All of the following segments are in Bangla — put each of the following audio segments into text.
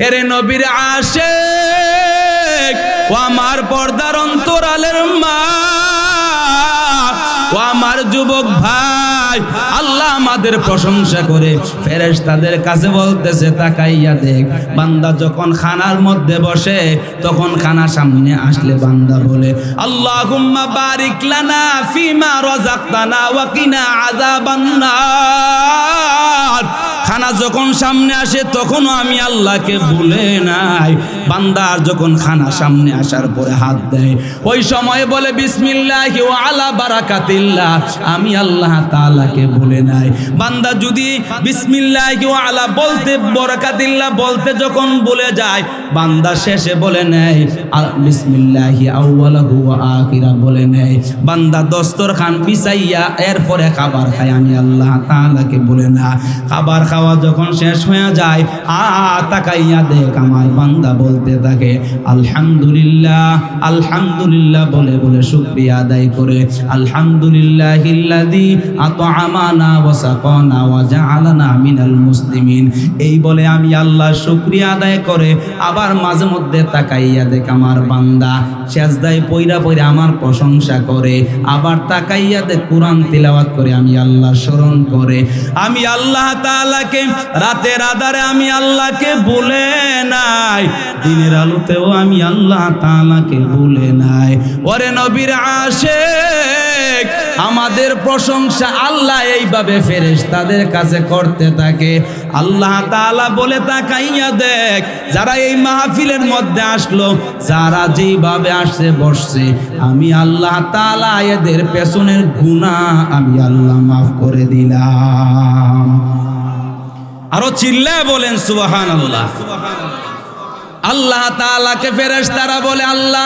এরে নবীর আশিক ও আমার পর্দার অন্তরালের মা ও আমার যুবক ভাই, আল্লাহ আমাদের প্রশংসা করে ফেরেশতাদের কাছে বলতেছে তাকাইয়া দেখ, বান্দা যখন খানার মধ্যে বসে তখন খানা সামনে আসলে বান্দা বলে আল্লাহুম্মা বারিক লানা ফিমা রাযাকতানা ওয়া কিনা আযাবান নার। খানা যখন সামনে আসে তখনও আমি আল্লাহকে ভুলে নাই। বান্দার যখন খানা সামনে আসার পরে হাত দেয় ওই সময় বলে বিসমিল্লাহি ওয়া আলা বারাকাতিল্লাহ, আমি আল্লাহ তাআলাকে ভুলে নাই। বান্দা যদি বিসমিল্লাহি ওয়া আলা বলতে বারাকাতিল্লাহ বলতে যখন ভুলে যায়, বান্দা শেষে বলে নেয় বিসমিল্লাহি আউয়ালাহু ওয়া আখিরা বলে নেয়। বান্দা দস্তরখান বিছাইয়া এরপরে খাবার খায়, আমি আল্লাহ তাআলাকে ভুলে না। খাবার খাওয়া যখন শেষ হয়ে যায় তাকাইয়া দেখ আমার বান্দা বলতে থাকে আলহামদুলিল্লাহ আলহামদুলিল্লাহ বলে বলে শুকরিয়া আদায় করে আলহামদুলিল্লাহিল্লাযী আত'আমানা ওয়া সাকানা ওয়া জাআলানা মিনাল মুসলিমিন, এই বলে আমি আল্লাহ শুকরিয়া আদায় করে আবার মাঝে মধ্যে তাকাইয়া দেখ আমার বান্দা সেজদায় পইরা পইরা আমার প্রশংসা করে, আবার তাকাইয়া দেখ কোরআন তিলাওয়াত করে আমি আল্লাহ স্মরণ করে। আমি আল্লাহ তাআলাকে রাতের আধারে আমি আল্লাহকে ভুলে নাই, দিনের আলোতেও আমি আল্লাহ তাআলাকে ভুলে নাই। ওরে নবীর আশিক, আমাদের প্রশংসা আল্লাহ এইভাবে ফেরেশতাদের কাছে করতে থাকে। আল্লাহ তাআলা বলে তাকাইয়া দেখ, যারা এই মাহফিলের মধ্যে আসলো, যারা যেইভাবে আসছে বসছে, আমি আল্লাহ তাআলা এদের পেছনের গুনাহ আমি আল্লাহ মাফ করে দিলাম। আরো চিল্লায় বলেন সুবহানাল্লাহ। আল্লাহ তাআলাকে ফেরেশতারা বলে আল্লাহ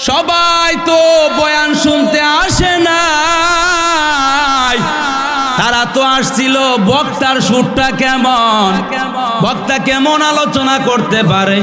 সবাই তো বয়ান শুনতে আসে না, তারা তো আসছিল বক্তার সুরটা কেমন, বক্তা কেমন আলোচনা করতে পারে,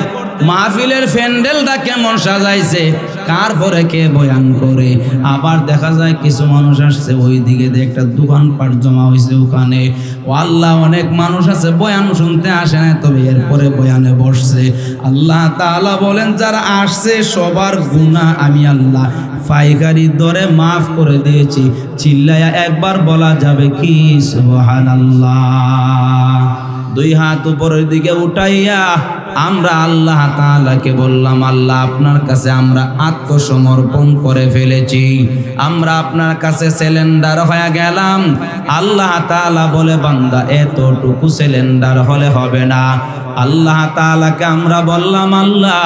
মাহফিলের প্যান্ডেলটা কেমন সাজাইছে, কার পরে কে বয়ান করে। আবার দেখা যায় কিছু মানুষ আসছে ওই দিকে একটা দোকানপাট জমা হয়েছে ওখানে, ও আল্লাহ অনেক মানুষ আছে বয়ান শুনতে আসে না, তবে এরপরে বয়ানে বসছে। আল্লাহ তাআলা বলেন যারা আসছে সবার গুনাহ আমি আল্লাহ পাইকারি দরে মাফ করে দিয়েছি। চিল্লায়া একবার বলা যাবে কি সুবহানাল্লাহ। দুই হাত উপরের দিকে উঠাইয়া আমরা আল্লাহ তাআলাকে বললাম আল্লাহ আপনার কাছে আমরা আত্মসমর্পণ করে ফেলেছি, আমরা আপনার কাছে সিলিন্ডার হয়ে গেলাম। আল্লাহ তাআলা বলে বান্দা এতটুকু সিলিন্ডার হলে হবে না। আল্লাহ তাআলাকে আমরা বললাম আল্লাহ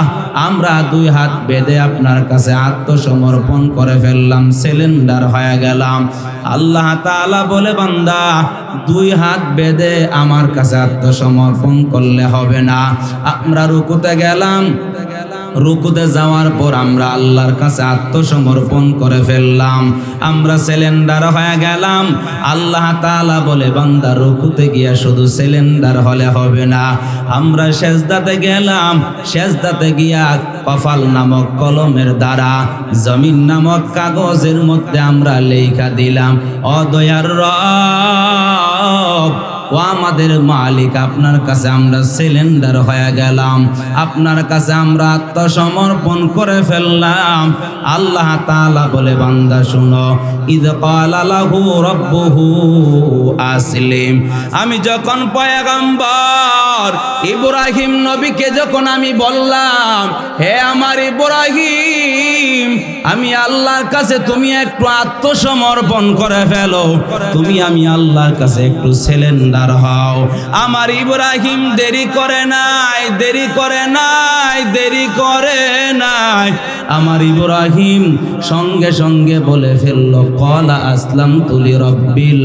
আমরা দুই হাত বেঁধে আপনার কাছে আত্মসমর্পণ করে ফেললাম, সিলিন্ডার হয়ে গেলাম। আল্লাহ তাআলা বলে বান্দা দুই হাত বেঁধে আমার কাছে আত্মসমর্পণ করলে হবে না। আমরা রুকুতে গেলাম, রুকুতে যাওয়ার পর আমরা আল্লাহর কাছে আত্মসমর্পণ করে ফেললাম, আমরা সিলিন্ডার হয়ে গেলাম। আল্লাহ তাআলা বলে বান্দা রুকুতে গিয়া শুধু সিলিন্ডার হলে হবে না, আমরা সেজদাতে গেলাম, সেজদাতে গিয়া কফাল নামক কলমের দ্বারা জমিন নামক কাগজের মধ্যে আমরা লেখা দিলাম ও দয়ার রব ও আমাদের মালিক আপনার কাছে আমরা সিলিন্ডার হয়ে গেলাম, আপনার কাছে আমরা আত্মসমর্পণ করে ফেললাম। আল্লাহ তাআলা বলে বান্দা শুনো ইয ক্বালা লাহু রাব্বুহু আসলিম, আমি যখন পয়গম্বর ইব্রাহিম নবীকে যখন আমি বললাম হে আমার ইব্রাহিম আমি আল্লাহর কাছে তুমি একটু আত্মসমর্পণ করে ফেলো, তুমি আমি আল্লাহর কাছে একটু সিলিন্ডার হও। আমার ইব্রাহিম দেরি করে নাই, দেরি করে নাই, দেরি করে নাই। আমার ইব্রাহিম সঙ্গে সঙ্গে বলে ফেললো ক্বালা আসলামতু লিরাব্বিল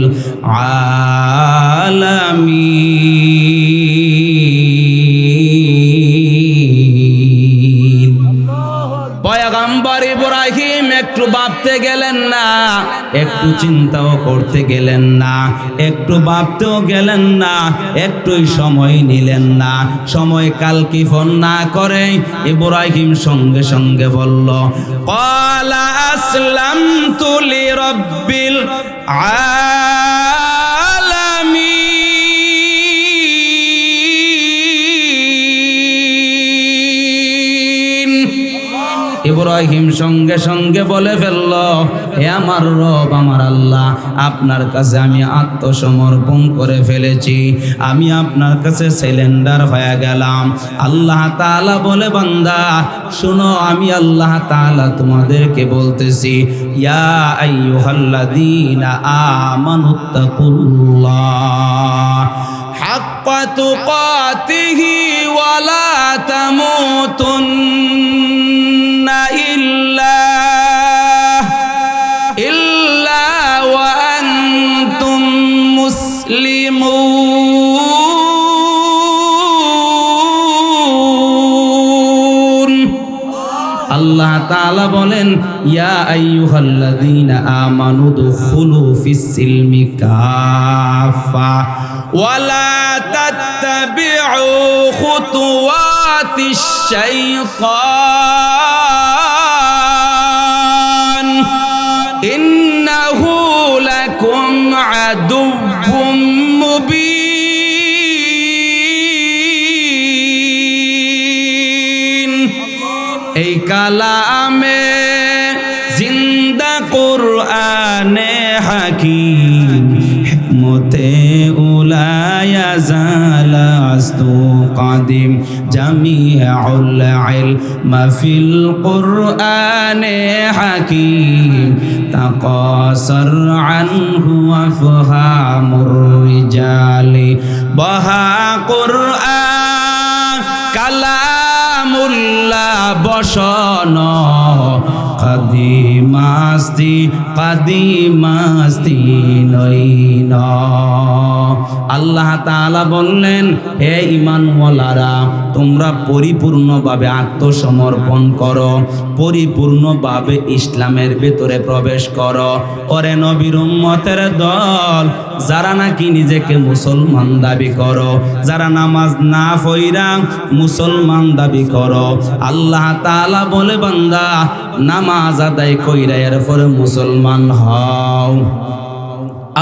আলামিন। পয়গম্বর ইব্রাহিম একটু ভাবতে গেলেন না, একটু চিন্তাও করতে গেলেন না, একটু ভাবতেও গেলেন না, একটুই সময় নিলেন না। সময় কাল কিফন না করে ইব্রাহিম সঙ্গে সঙ্গে বলল ক্বালা আসলামতু লিরাব্বিল আলামিন। ইব্রাহিম সঙ্গে সঙ্গে বলে ফেলল, হে আমার রব, আমার আল্লাহ, আপনার কাছে আমি আত্মসমর্পণ করে ফেলেছি, আমি আপনার কাছে সিলিন্ডার হয়ে গেলাম। আল্লাহ তাআলা বলে, বান্দা শুনো, আমি আল্লাহ তাআলা তোমাদেরকে বলতেছি, ইয়া আইয়ুহাল্লাযীনা আমানুত্তাকুল্লাহ হাক্কা তুকাতিহি ওয়া লা তামুতুন্না ইল্লা ওয়া আনতুম মুসলিমুন। আল্লাহ তাআলা বলেন, ইয়া আইয়ুহাল্লাযীনা আমানু দুখুলু ফিস-সিলমি কাফা ওয়া লা তাত্তাবিউ খুতুওয়াতিশ শাইতান ইন্নাহু লাকুম আদুউম মুবিন। এই কালামে জিন্দা কুরআনে হাকিম হিকমতে উলায়া জালাস্তু কাদিম জামিউল ইলম ফিল কুরআনে হাকিম তাকাসার আনহু আফহামুর রিজালি বাহা কুরআন কালামুল্লাহ বসন কাদিমাস্তি নইন। আল্লাহ তাআলা বললেন, হে ঈমানওয়ালারা, তোমরা পরিপূর্ণভাবে আত্মসমর্পণ করো, পরিপূর্ণভাবে ইসলামের ভিতরে প্রবেশ করো। ওরে নবীর উম্মতের দল, যারা নাকি নিজেকে মুসলমান দাবি করো, যারা নামাজ না পড়া মুসলমান দাবি করো, আল্লাহ তাআলা বলে, বান্দা নামাজ আদায় কইরা এরপরে মুসলমান হও।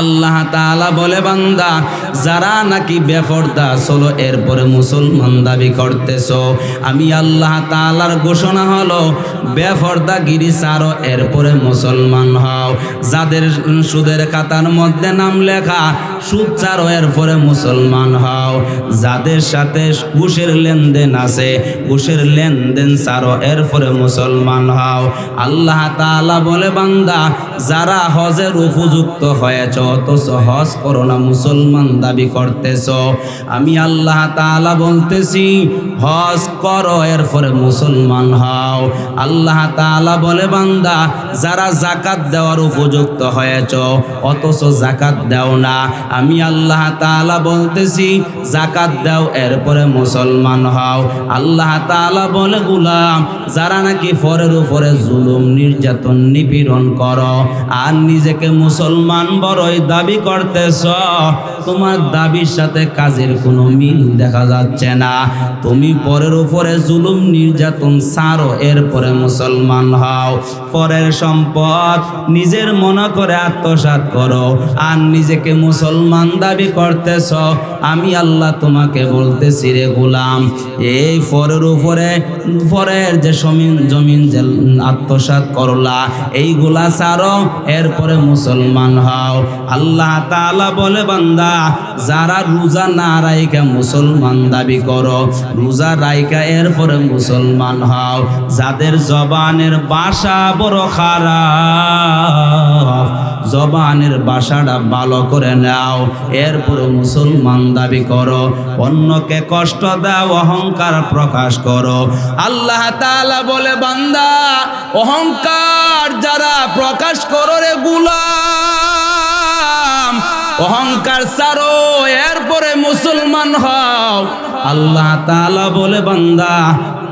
আল্লাহ তাআলা বলে, বান্দা যারা নাকি বেপরদা চলো এরপরে মুসলমান দাবি করতেছো, আমি আল্লাহ তাআলার ঘোষণা হলো বেপরদাগিরি ছাড়ো এরপরে মুসলমান হও। যাদের সুদের খাতার মধ্যে নাম লেখা, সুদ ছাড়ো এরপরে মুসলমান হও। যাদের সাথে ঘুষের লেনদেন আছে, ঘুষের লেনদেন ছাড়ো এরপরে মুসলমান হও। আল্লাহ তাআলা বলে, বান্দা যারা হজের উপযুক্ত হয়েছ অথচ হজ করো না, মুসলমান দাবি করতেছ, আমি আল্লাহ তাআলা বলতেছি হজ করো এরপরে মুসলমান হও। আল্লাহ তাআলা বলে, বান্দা যারা যাকাত দেওয়ার উপযুক্ত হয়েছ অথচ যাকাত দাও না, আমি আল্লাহ তাআলা বলতেছি যাকাত দাও এরপরে মুসলমান হও। আল্লাহ তাআলা বলে, গোলাম যারা নাকি পরের উপরে জুলুম নির্যাতন নিপীড়ন করো আর নিজেকে মুসলমান বড়ই দাবি করতেছ, তোমার দাবির সাথে কাজের কোনো মিল দেখা যাচ্ছে না। তুমি পরের উপরে জুলুম নির্যাতন ছাড়ো এরপরে মুসলমান হও। পরের সম্পদ নিজের মনে করে আত্মসাৎ করো আর নিজেকে মুসলমান দাবি করতেছ, আমি আল্লাহ তোমাকে বলতেছি রে গোলাম, এই পরের উপরে পরের যে জমিন যে আত্মসাৎ করলা এইগুলা ছাড়ো এরপরে মুসলমান হও। আল্লাহ তাআলা বলে, বান্দা যারা রোজা না রাইখা মুসলমান দাবি করো, রোজা রাইখা এরপরে মুসলমান হও। যাদের জবানের ভাষা বড় খারাপ, জবানের ভাষাটা ভালো করে নাও, এরপরে মুসলমান দাবি করো। অন্যকে কষ্ট দাও, অহংকার প্রকাশ করো। আল্লাহ তাআলা বলে, বান্দা অহংকার যারা প্রকাশ করো রে গোলাম, অহংকার ছাড়ো এরপরে মুসলমান হও। আল্লাহ তাআলা বলে, বান্দা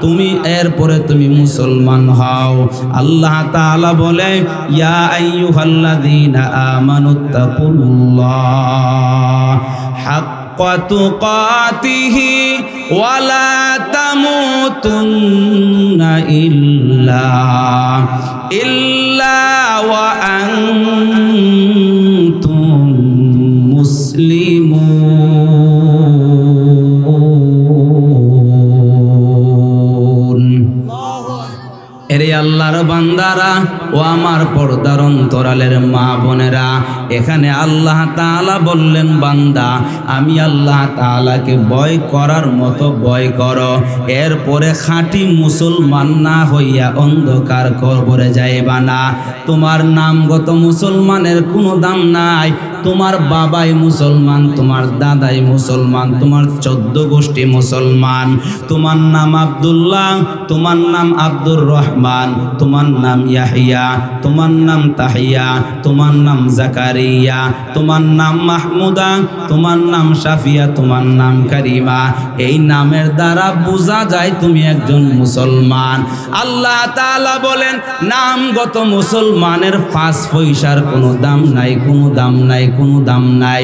তুমি এরপরে তুমি মুসলমান হও। আল্লাহ তাআলা বলে, ইয়া আইয়ুহাল্লাযীনা আমানুত্তাকুল্লাহ হাক্কা তুকাতিহি ওয়া লা তামুতুন্না ইল্লা ওয়া আনতুম মুসলিমুন। এরে আল্লাহর বান্দারা ও আমার পর্দার অন্তরালের মা বোনেরা, এখানে আল্লাহ তাআলা বললেন, বান্দা আমি আল্লাহ তাআলাকে ভয় করার মতো ভয় করো, এরপরে খাঁটি মুসলমান না হইয়া অন্ধকার কবরে যাইবা না। তোমার নামগত মুসলমানের কোনো দাম নাই। তোমার বাবাই মুসলমান, তোমার দাদাই মুসলমান, তোমার 14 গোষ্ঠী মুসলমান। তোমার নাম আব্দুল্লাহ, তোমার নাম আব্দুর রহমান, তোমার নাম ইয়াহিয়া, তোমার নাম তাহিয়া, তোমার নাম জাকারিয়া, তোমার নাম মাহমুদা, তোমার নাম শাফিয়া, তোমার নাম কারিমা। এই নামের দ্বারা বোঝা যায় তুমি একজন মুসলমান। আল্লাহ তাআলা বলেন, নামগত মুসলমানের 5 পয়সার কোনো দাম নাই, কোনো দাম নাই, কোনো দাম নাই।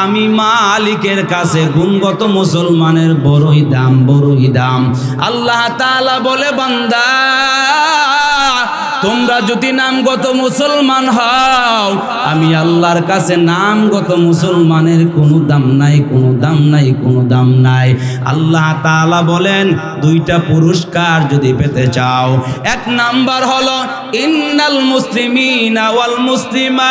আমি মালিকের কাছে গুণগত মুসলমানের বড়ই দাম, বড়ই দাম। আল্লাহ তাআলা বলে, বান্দা তোমরা যদি নামগত মুসলমান হও, আমি আল্লাহর কাছে নামগত মুসলমানের কোনো দাম নাই, কোনো দাম নাই, কোনো দাম নাই। আল্লাহ তাআলা বলেন, 2টা পুরস্কার যদি পেতে চাও, 1 নাম্বার হলো ইন্নাল মুসলিমিনা ওয়াল মুসলিমাত।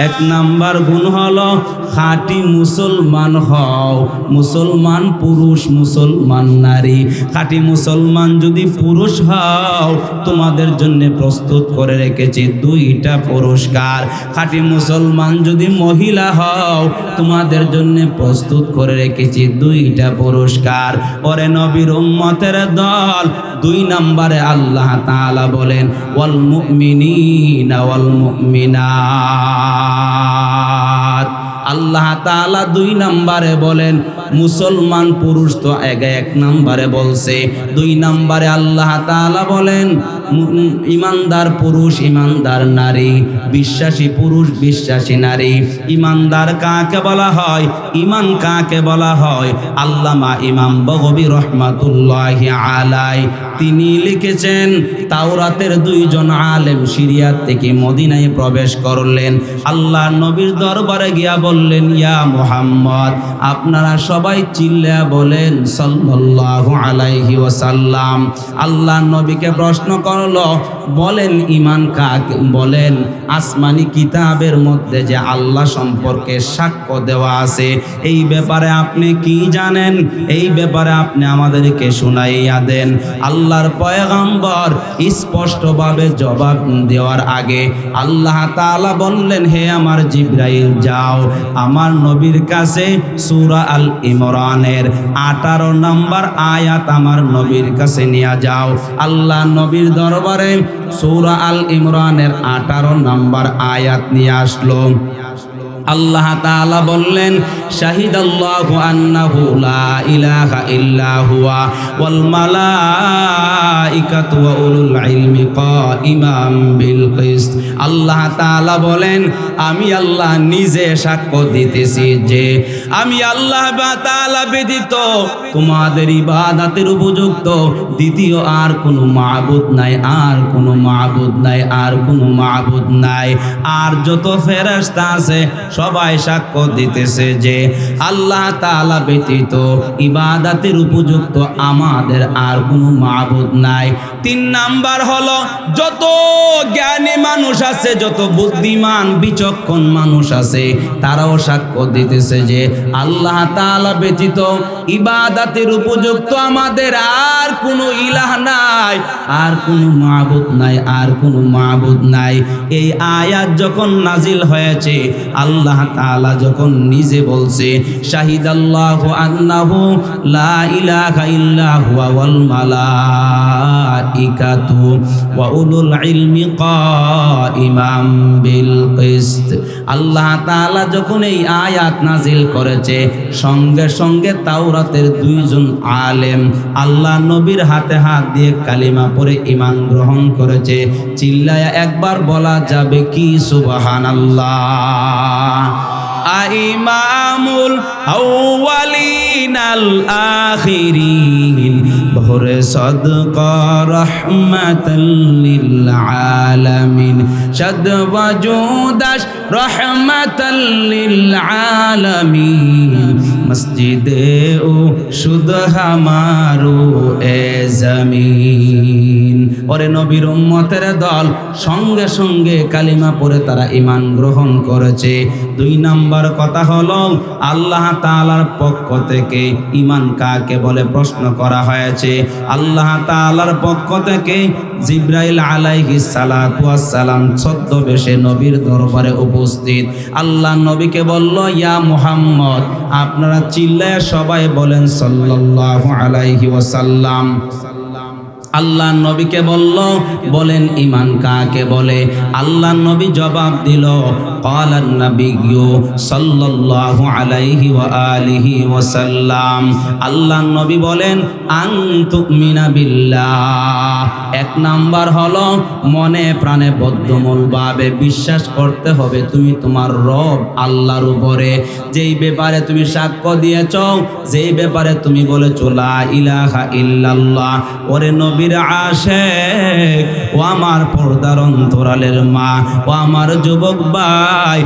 1 নাম্বার গুণ হলো খাঁটি মুসলমান হও। মুসলমান পুরুষ, মুসলমান নারী। খাঁটি মুসলমান যদি পুরুষ হও, তোমাদের জন্য প্রস্তুত করে রেখেছি 2টা পুরস্কার। খাঁটি মুসলমান যদি মহিলা হও, তোমাদের জন্য প্রস্তুত করে রেখেছি 2টা পুরস্কার। ওরে নবীর উম্মতের দল, 2 নম্বরে আল্লাহ তাআলা বলেন, ওয়াল মুমিনিনা ওয়াল মুমিনাত। আল্লাহ তাআলা 2 নম্বরে বলেন, মুসলমান পুরুষ তো 1 নম্বরে বলছে, 2 নম্বরে আল্লাহ তাআলা বলেন ইমানদার পুরুষ, ইমানদার নারী, বিশ্বাসী পুরুষ, বিশ্বাসী নারী। ইমানদার কাকে বলা হয়, ঈমান কাকে বলা হয়? আল্লামা ইমাম বগবী রহমাতুল্লাহি আলাইহি তিনি লিখেছেন, তাওরাতের 2 জন আলেম সিরিয়া থেকে মদিনায় প্রবেশ করলেন। আল্লাহ নবীর দরবারে গিয়া বললেন, ইয়া মুহাম্মদ, আপনারা সবাই চিল্লা বলেন সাল্লাল্লাহু আলাইহি ওয়াসাল্লাম। আল্লাহ নবীকে প্রশ্ন করলো, বলেন ঈমান কাকে? বলেন আসমানি কিতাবের মধ্যে যে আল্লাহ সম্পর্কে সাক্ষ্য দেওয়া আছে, এই ব্যাপারে আপনি কি জানেন? এই ব্যাপারে আপনি আমাদেরকে শুনাইয়া দেন। আল্লাহর পয়গম্বর স্পষ্টভাবে জবাব দেওয়ার আগে আল্লাহ তাআলা বললেন, হে আমার জিবরাইল, যাও আমার নবীর কাছে সূরা আল ইমরানের 18 নম্বর আয়াত আমার নবীর কাছে নিয়ে যাও। আল্লাহ নবীর দরবারে সূরা আল ইমরানের 18 নম্বর আয়াত নিয়ে আসলো। আল্লাহ তাআলা বললেন, শাহিদাল্লাহু আন্নাহু লা ইলাহা ইল্লা হুয়া ওয়াল মালাইকাতু ওয়া উলুল ইলমি কাইমান বিল কিসত। আল্লাহ তাআলা বলেন, আমি আল্লাহ নিজে সাক্ষ্য দিতেছি যে আমি আল্লাহ তাআলা ব্যতীত তোমাদের ইবাদতের উপযুক্ত দ্বিতীয় আর কোনো মাবুদ নাই, আর কোনো মাবুদ নাই, আর কোনো মাবুদ নাই। আর যত ফেরেশতা আছে সবাই সাক্ষ্য দিতেছে যে আল্লাহ তাআলা ব্যতীত ইবাদতের উপযুক্ত আমাদের আর কোনো মাবুদ নাই। 3 নাম্বার হলো, যত জ্ঞানী মানুষ আছে, যত বুদ্ধিমান বিচক্ষণ মানুষ আছে, তারাও সাক্ষ্য দিতেছে যে আল্লাহ তাআলা ব্যতীত ইবাদতের উপযুক্ত আমাদের আর কোনো ইলাহ নাই, আর কোনো মাবুদ নাই, আর কোনো মাবুদ নাই। এই আয়াত যখন নাজিল হয়েছে, আল্লাহ তাআলা যখন নিজে বলছে, শাহিদাল্লাহু আন্নাহু লা ইলাহা ইল্লা হুয়া ওয়াল মালাইকাতু ওয়া উলুল ইলমি কাইমান বিল কিসত। আল্লাহ তাআলা যখন এই আয়াত নাজিল করেছে, সঙ্গে সঙ্গে তাওরাতের 2 জন আলেম আল্লাহ নবীর হাতে হাত দিয়ে কালিমা পড়ে ঈমান গ্রহণ করেছে। চিল্লায়া একবার বলা যাবে কি সুবহানাল্লাহ। ইমামুল আউয়ালিন আল আখিরিন, ভরে সদকা রহমাতাল লিল আলামিন শাদ ওয়াজুদাশ রহমাতাল লিল আলামিন মসজিদে ও শুদ হামারো এ জমিন। ওরে নবীর উম্মতের দল সঙ্গে সঙ্গে কালিমা পড়ে তারা ঈমান গ্রহণ করেছে। 2 নাম্বার কথা হলো আল্লাহ তাআলার পক্ষ থেকে ঈমান কাকে বলে প্রশ্ন করা হয়েছে। আল্লাহ তাআলার পক্ষ থেকে জিবরাইল আলাইহিস সালাতু ওয়াস সালাম ছদ্মবেশে নবীর দরবারে উপস্থিত। আল্লাহ নবীকে বলল, ইয়া মুহাম্মদ, আপনারা চিল্লায় সবাই বলেন সাল্লাল্লাহু আলাইহি ওয়াসাল্লাম। আল্লাহ নবীকে বলল, বলেন ঈমান কাকে বলে? আল্লাহ নবী জবাব দিল, ক্বালান নাবিয়্যু সাল্লাল্লাহু আলাইহি ওয়া আলিহি ওয়াসাল্লাম। আল্লাহ নবী বলেন, আন তুমিনা বিল্লাহ। 1 নাম্বার হলো মনে প্রাণে বদ্ধমূলভাবে বিশ্বাস করতে হবে তুমি তোমার রব আল্লাহর উপরে। যেই ব্যাপারে তুমি সাক্ষ্য দিয়েছ, যেই ব্যাপারে তুমি বলেছো লা ইলাহা ইল্লাল্লাহ। ওরে নবীর আশিক, ও আমার পর্দার অন্তরালের মা, ও আমার যুবক ভাই,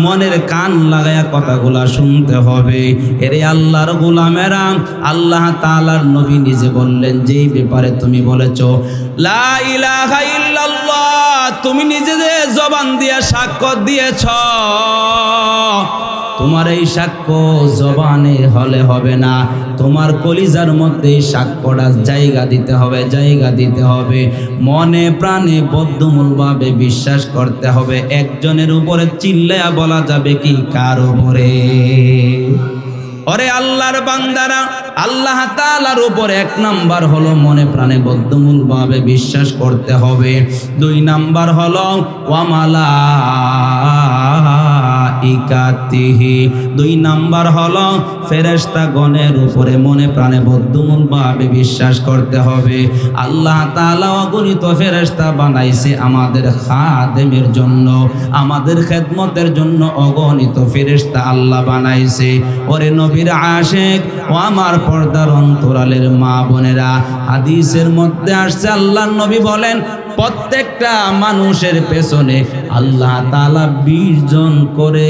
মনের কান লাগায়া কথাগুলা শুনতে হবে। এরে আল্লাহর গোলামেরা, আল্লাহ তাআলার নবী নিজে বললেন, যেই ব্যাপারে তুমি বলেছো লা ইলাহা ইল্লাল্লাহ, তুমি নিজে যে জবান দিয়ে সাক্ষ্য দিয়েছ, তোমার এই সাক্ষ্য জবানে হলে হবে না, তোমার কলিজার মধ্যে সাক্ষ্যটা জায়গা দিতে হবে, জায়গা দিতে হবে। মনে প্রাণে বদ্ধমূলভাবে বিশ্বাস করতে হবে। একজনের উপরে চিল্লায়া বলা যাবে কি কার উপরে? ওরে আল্লাহর বান্দারা, আল্লাহ তাআলার উপরে 1 নাম্বার হলো মনে প্রাণে বদ্ধমূলভাবে বিশ্বাস করতে হবে। 2 নাম্বার হলো ওয়া মালাইকাতিহি। 2 নাম্বার হলো ফেরেশতাগণের উপরে মনে প্রাণে বদ্ধমূলভাবে বিশ্বাস করতে হবে। আল্লাহ তাআলা অগণিত ফেরেশতা বানাইছে আমাদের খাদেমের জন্য, আমাদের খেদমতের জন্য অগণিত ফেরেশতা আল্লাহ বানাইছে। ওরে নবীর আশিক, ও আমার পর্দার অন্তরালের মা বোনেরা, হাদিসের মধ্যে আসছে আল্লাহর নবী বলেন, প্রত্যেকটা মানুষের পেছনে আল্লাহ তাআলা 20 জন করে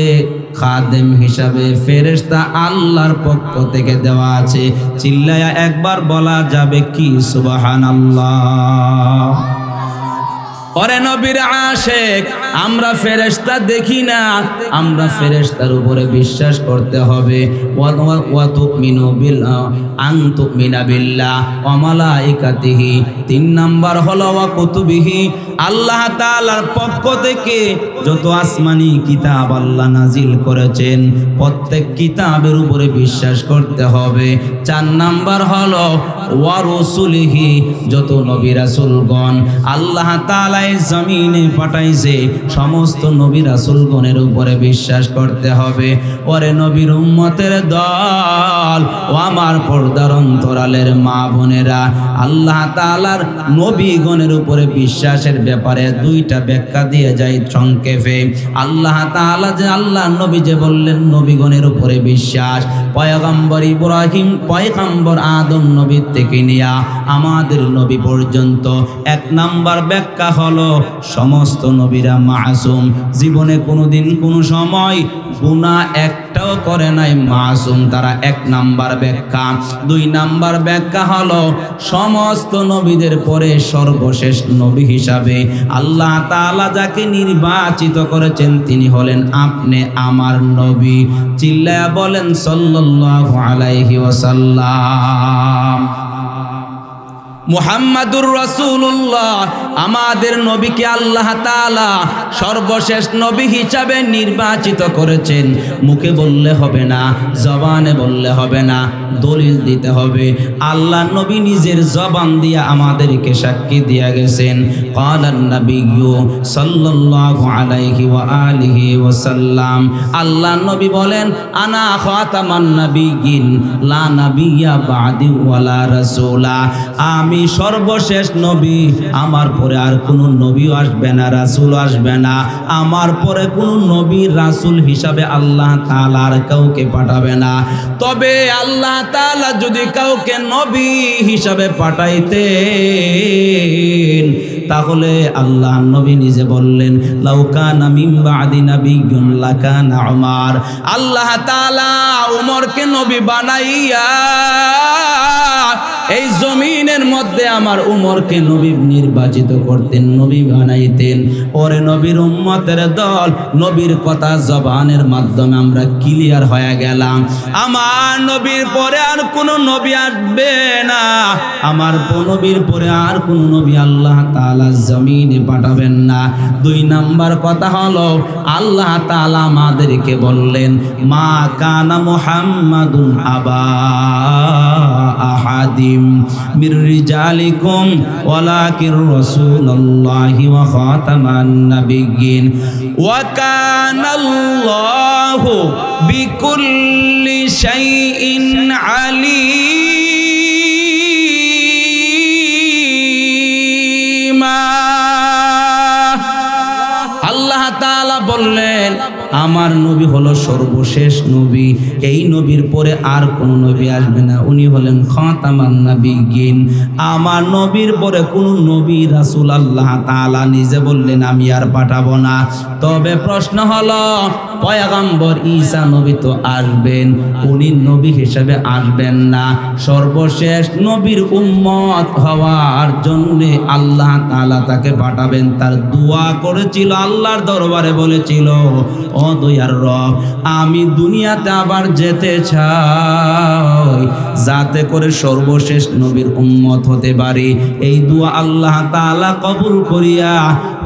খাদেম হিসাবে ফেরেশতা আল্লাহর পক্ষ থেকে দেওয়া আছে। চিল্লায়া একবার বলা যাবে কি সুবহানাল্লাহ? ওরে নবীর আশিক, আমরা ফেরেশতা দেখি না, আমরা ফেরেশতার উপরে বিশ্বাস করতে হবে। ওয়া তুমিনু বিল্লাহ, আন তুমিনা বিল্লাহ ওয়া মালাইকাতিহি। 3 নাম্বার হলো ওয়া কুতুবিহি, আল্লাহ তাআলার পক্ষ থেকে যত আসমানি কিতাব আল্লাহ নাজিল করেছেন প্রত্যেক কিতাবের উপরে বিশ্বাস করতে হবে। 4 নাম্বার হলো ওয়া রাসূলিহি, যত নবী রাসূলগণ আল্লাহ তাআলা এই জমিনে পাঠাইছে সমস্ত নবী রাসূলগণের উপরে বিশ্বাস করতে হবে। ওরে নবীর উম্মতের দল, ও আমার পর্দার অন্তরালের মা বোনেরা, আল্লাহ তাআলার নবীগণের উপরে বিশ্বাসের ব্যাপারে 2টা ব্যাখ্যা দিয়ে যায় সংক্ষেপে। আল্লাহ তাআলা যে আল্লাহ নবী যে বললেন নবীগণের উপরে বিশ্বাস, পয়গম্বর ইব্রাহিম, পয়গম্বর আদম নবী থেকে নিয়া আমাদের নবী পর্যন্ত। 1 নাম্বার ব্যাখ্যা হলো সমস্ত নবীরা মাসুম, জীবনে কোনোদিন কোনো সময় গুনাহ একটাও করে নাই, মাসুম তারা। 1 নাম্বার ব্যাখ্যা। 2 নাম্বার ব্যাখ্যা হলো সমস্ত নবীদের পরে সর্বশেষ নবী হিসাবে আল্লাহ তাআলা যাকে নির্বাচিত করেছেন তিনি হলেন আপনি আমার নবী। চিল্লায়া বলেন সাল্লাল্লাহু আলাইহি ওয়াসাল্লাম। মুহাম্মাদুর রাসূলুল্লাহ, আমাদের নবীকে আল্লাহ তাআলা সর্বশেষ নবী হিসাবে নির্বাচিত করেছেন। মুখে বললে হবে না, জবানে বললে হবে না, দলিল দিতে হবে। আল্লাহ নবী নিজের জবান দিয়ে আমাদেরকে সাক্ষী দিয়ে গেছেন। ক্বালান নাবিয়্যু সাল্লাল্লাহু আলাইহি ওয়া আলিহি ওয়াসাল্লাম, আল্লাহ নবী বলেন, আনা খাতামান নাবিয়্যিন লা নাবিয়্যা বা'দি ওয়ালা রাসূলা, আমি আমি সর্বশেষ নবী, আমার পরে আর কোনো নবীও আসবে না, রাসূল আসবে না। আমার পরে কোনো নবী রাসূল হিসাবে আল্লাহ তাআলা আর কাউকে পাঠাবে না। তবে আল্লাহ তাআলা যদি কাউকে নবী হিসাবে পাঠাইতেন, তাহলে আল্লাহ নবী নিজে বললেন, লাউ কানা মিন বাদি নাবিয়্যুন লাকানা উমর। আল্লাহ তাআলা উমরকে নবী বানাইয়া এই জমিনের মধ্যে আমার উমরকে নবী নির্বাচিত করতেন, নবী বানাইতেন। ওরে নবীর উম্মতের দল, নবীর কথা জবানের মাধ্যমে আমরা ক্লিয়ার হয়ে গেলাম। আমার নবীর পরে আর কোনো নবী আসবে না, আমার নবীর পরে আর কোনো নবী আল্লাহ তাআলা জমিনে পাঠাবেন না। 2 নাম্বার কথা হলো, আল্লাহ তাআলা আমাদেরকে বললেন, মা কানা মুহাম্মাদুন আবা আহাদিম মির রিজালিকুম ওয়ালাকিন রাসূলুল্লাহি ওয়া খাতামান নাবিয়্যিন ওয়া কানাল্লাহু বিকুল্লি শাইইন আলীমা। আল্লাহ তাআলা বললেন, আমার নবী হলো সর্বশেষ নবী, এই নবীর পরে আর কোনো নবী আসবে না, উনি হলেন খাতামান নাবিয়্যিন। আমার নবীর পরে কোনো নবী রাসূল আল্লাহ তাআলা নিজে বললেন আমি আর পাঠাবো না। তবে প্রশ্ন হলো, পয়গম্বর ঈসা নবী তো আসবেন, উনি নবী হিসেবে আসবেন না, সর্বশেষ নবীর উম্মত হওয়ার জন্য আল্লাহ তাআলা তাকে পাঠাবেন। তার দোয়া করেছিল, আল্লাহর দরবারে বলেছিল, ও দয়ার রব, আমি দুনিয়াতে আবার যেতে চাই, যাতে করে সর্বশেষ নবীর উম্মত হতে পারি। এই দোয়া আল্লাহ তাআলা কবুল করিয়া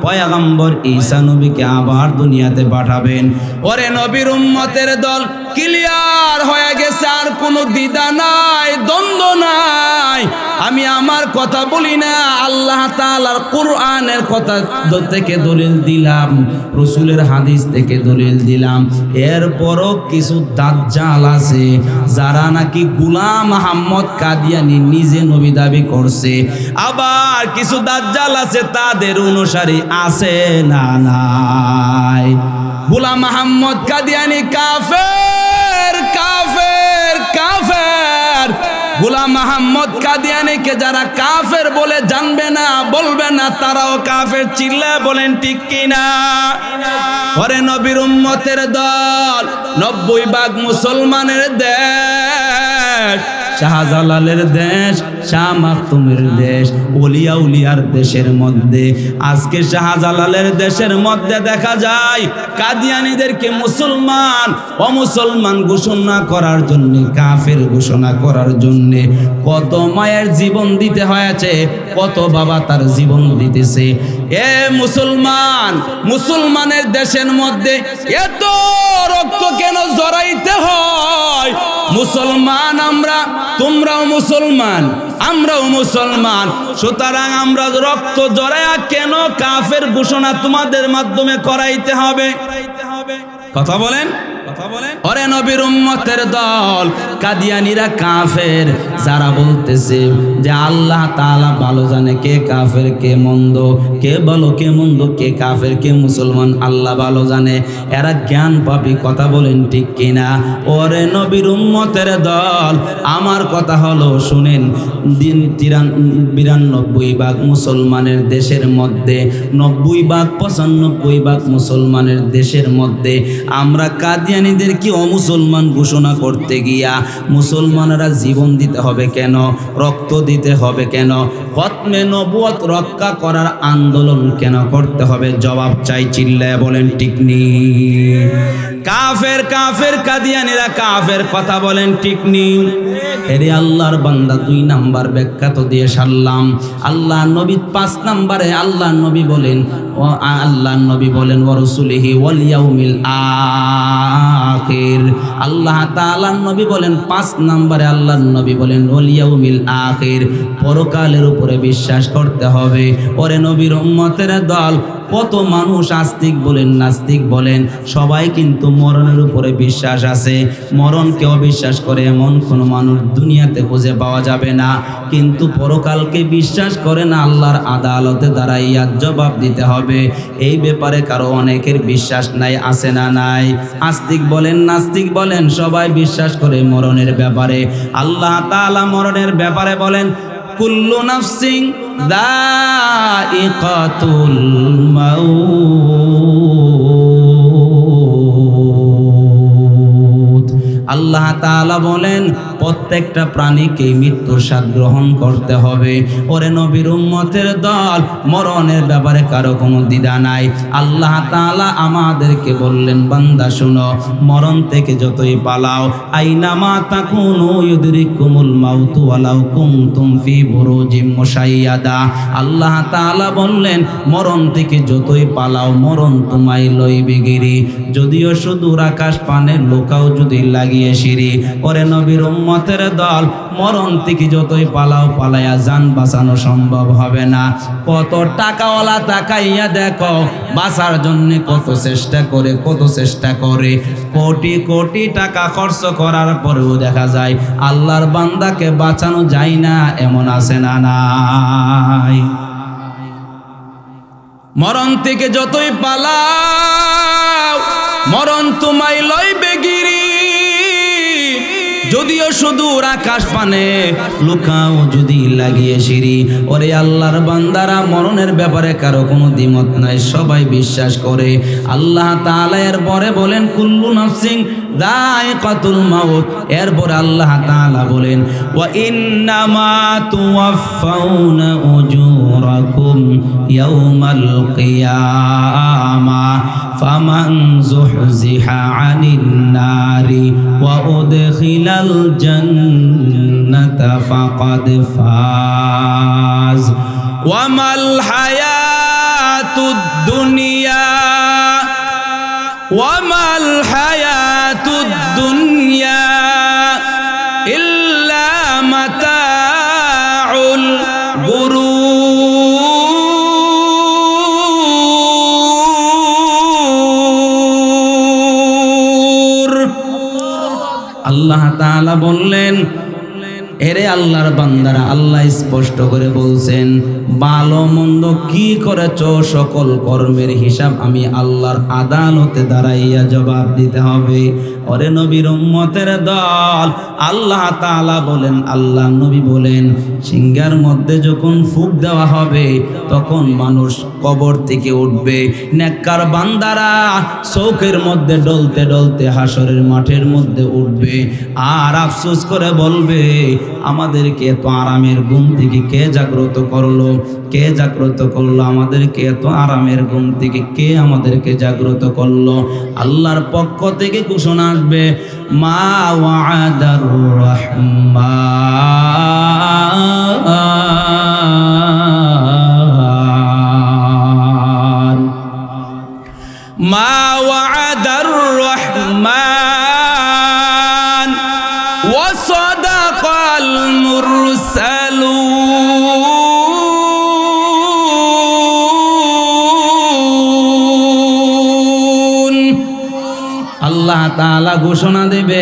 পয়গম্বর ঈসা নবীকে আবার দুনিয়াতে পাঠাবেন। ওরে নবীর উম্মতের দল, ক্লিয়ার হয়ে গেছে, আর কোনো দ্বিধা নাই, দ্বন্দ্ব নাই। আমি আমার কথা বলি না, আল্লাহ তাআলার কোরআনের কথা থেকে দলিল দিলাম, রাসূলের হাদিস থেকে দলিল দিলাম। এরপরও কিছু দাজ্জাল আছে যারা নাকি গোলাম আহমদ কাদিয়ানী নিজে নবী দাবি করছে, আবার কিছু দাজ্জাল আছে তাদের অনুসারী আছে না নাই। গোলাম আহমদ কাদিয়ানী কাফের, কাফের, কাফের। গোলাম আহমদ কাদিয়ানীকে যারা কাফের বলে জানবে না, বলবে না, তারাও কাফের। চিল্লা বলেন ঠিক কিনা? ওরে নবীর উম্মতের দল, 90% মুসলমানের দেশ, শাহজালালের দেশ, শাহ মাকতুমের দেশ, ওলিয়া উলিয়ার দেশের মধ্যে আজকে শাহজালালের দেশের মধ্যে দেখা যায় কাদিয়ানীদেরকে মুসলমান অমুসলমান ঘোষণা করার জন্য, কাফের ঘোষণা করার জন্য কত মায়ের জীবন দিতে হয়েছে, কত বাবা তার জীবন দিতেছে। এ মুসলমান, মুসলমানের দেশের মধ্যে এত রক্ত কেন জড়াইতে হয়? মুসলমান আমরা, তোমরাও মুসলমান, আমরাও মুসলমান, সুতরাং আমরা রক্ত জড়ায়া কেন কাফের ঘোষণা তোমাদের মাধ্যমে করাইতে হবে? কথা বলেন, কথা বলেন। ওরে নবীর উম্মতের দল, কাদিয়ানীরা কাফের, যারা বলতেছে যে আল্লাহ তাআলা ভালো জানে কে কাফের কে মন্দ, কে ভালো কে মন্দ, কে কাফের কে মুসলমান, আল্লাহ ভালো জানে। এরা জ্ঞান পাপী, কথা বলেন ঠিক কিনা? ওরে নবীর উম্মতের দল, আমার কথা হলো শুনেন, 93% মুসলমানের দেশের মধ্যে, 90% মুসলমানের দেশের মধ্যে আমরা কাদিয়ানীদেরকে অমুসলমান ঘোষণা করতে গিয়া মুসলমানরা জীবন দিতে হবে কেন, রক্ত দিতে হবে কেন, খতমে নবুয়ত রক্ষা করার আন্দোলন কেন করতে হবে? জবাব চাই, চিল্লায় বলেন ঠিক নি? কাফের, কাফের, কাদিয়ানীরা কাফের, কথা বলেন ঠিক নি? এরে আল্লাহর বান্দা, 2 নাম্বার ব্যাখ্যা তো দিয়ে সারলাম। আল্লাহ নবী 5 নাম্বারে আল্লাহ নবী বলেন, ও আল্লাহ নবী বলেন ওয়া রাসূলিহি ওয়াল ইয়াউমিল আখির। আল্লাহ তাআলার নবী বলেন 5 নাম্বারে আল্লাহ নবী বলেন ওয়াল ইয়াউমিল আখির, পরকালের উপরে বিশ্বাস করতে হবে। ওরে নবীর উম্মতের দল, কত মানুষ আস্তিক বলেন নাস্তিক বলেন সবাই কিন্তু মরণের উপরে বিশ্বাস আছে। মরণকে অবিশ্বাস করে এমন কোনো মানুষ দুনিয়াতে খুঁজে পাওয়া যাবে না। কিন্তু পরকালকে বিশ্বাস করে না, আল্লাহর আদালতে দাঁড়াইয়া জবাব দিতে হবে। এই ব্যাপারে কারো অনেকের বিশ্বাস নাই, আছে না নাই? আস্তিক বলেন নাস্তিক বলেন সবাই বিশ্বাস করে মরণের ব্যাপারে। আল্লাহ তাআলা মরণের ব্যাপারে বলেন কুল্লু নাফসিন যায়িকাতুল মাউত। আল্লাহ তাআলা বলেন প্রত্যেকটা প্রাণীকে মৃত্যুর স্বাদ গ্রহণ করতে হবে। ওরে নবীর উম্মতের দল, মরণের ব্যাপারে কারো কোনো দ্বিধা নাই। আল্লাহ তাআলা আমাদেরকে বললেন বান্দা শুনো, মরণ থেকে যতই পালাও, আইনামা তাকুনু ইউদরিকুমুল মাউতু ওয়ালাউ কুনতুম ফি বুরুজিম মুশাইয়াদা। আল্লাহ তাআলা বললেন মরণ থেকে যতই পালাও, মরণ তোমায় লইবে গিরি, যদিও সুদূর আকাশ পানে লোকাও যদি লাগিয়ে সিঁড়ি। ওরে নবীর উম্মতের দল, মরণ থেকে যতই পালাও, পালাইয়া জান বাঁচানো সম্ভব হবে না। কত টাকাওয়ালা তাকাইয়া দেখো, বাঁচার জন্য কত চেষ্টা করে কোটি কোটি টাকা খরচ করার পরেও দেখা যায় আল্লাহর বান্দাকে বাঁচানো যায় না, এমন আছে না নাই? মরণ থেকে যতই পালাও, মরণ তোমায় লইবে গিরি, যদিও সুদূর আকাশ পানে লুকাও যদি লাগিয়ে সিঁড়ি। ওরে আল্লাহর বান্দারা, মরণের ব্যাপারে কারো কোনো দ্বিমত নাই, সবাই বিশ্বাস করে। আল্লাহ তাআলা এরপরে বলেন কুল্লু নাফসিন যায়িকাতুল মাউত। এরপরে আল্লাহ তাআলা বলেন ওয়া ইন্নামা তুওয়াফাউনা উজুরাকুম ইয়াউমাল কিয়ামা ফামান যুহজিহা আনিন নারি ওয়া উদখিলাল জান্নাতা ফাকাদ ফাজ ওয়া মাল হায়াতুদ দুনিয়া ওয়া মাল হায়াতুদ দুনিয়া ইল্লা মাতাউল গুরুর। আল্লাহ তাআলা বললেন এরে আল্লাহর বান্দারা, আল্লাহ স্পষ্ট করে বলছেন ভালো মন্দ কি করেছ সকল কর্মের হিসাব আমি আল্লাহর আদালতে দাঁড়াইয়া জবাব দিতে হবে। ওরে নবীর উম্মতের দল, আল্লাহ তাআলা বলেন, আল্লাহ নবী বলেন সিংহার মধ্যে যখন ফুঁক দেওয়া হবে তখন মানুষ কবর থেকে উঠবে। নেককার বান্দারা চৌকের মধ্যে ডলতে ডলতে হাসরের মাঠের মধ্যে উঠবে আর আফসোস করে বলবে আমাদেরকে এত আরামের ঘুম থেকে কে জাগ্রত করলো, কে জাগ্রত করলো আমাদেরকে এত আরামের ঘুম থেকে, কে আমাদেরকে জাগ্রত করলো? আল্লাহর পক্ষ থেকে ঘোষণা আসবে মা ওয়া'দার রাহমান মা ওয়া'দার রাহমান ওয়া সাদাকাল মুরসালুন। আল্লাহ তাআলা ঘোষণা দেবে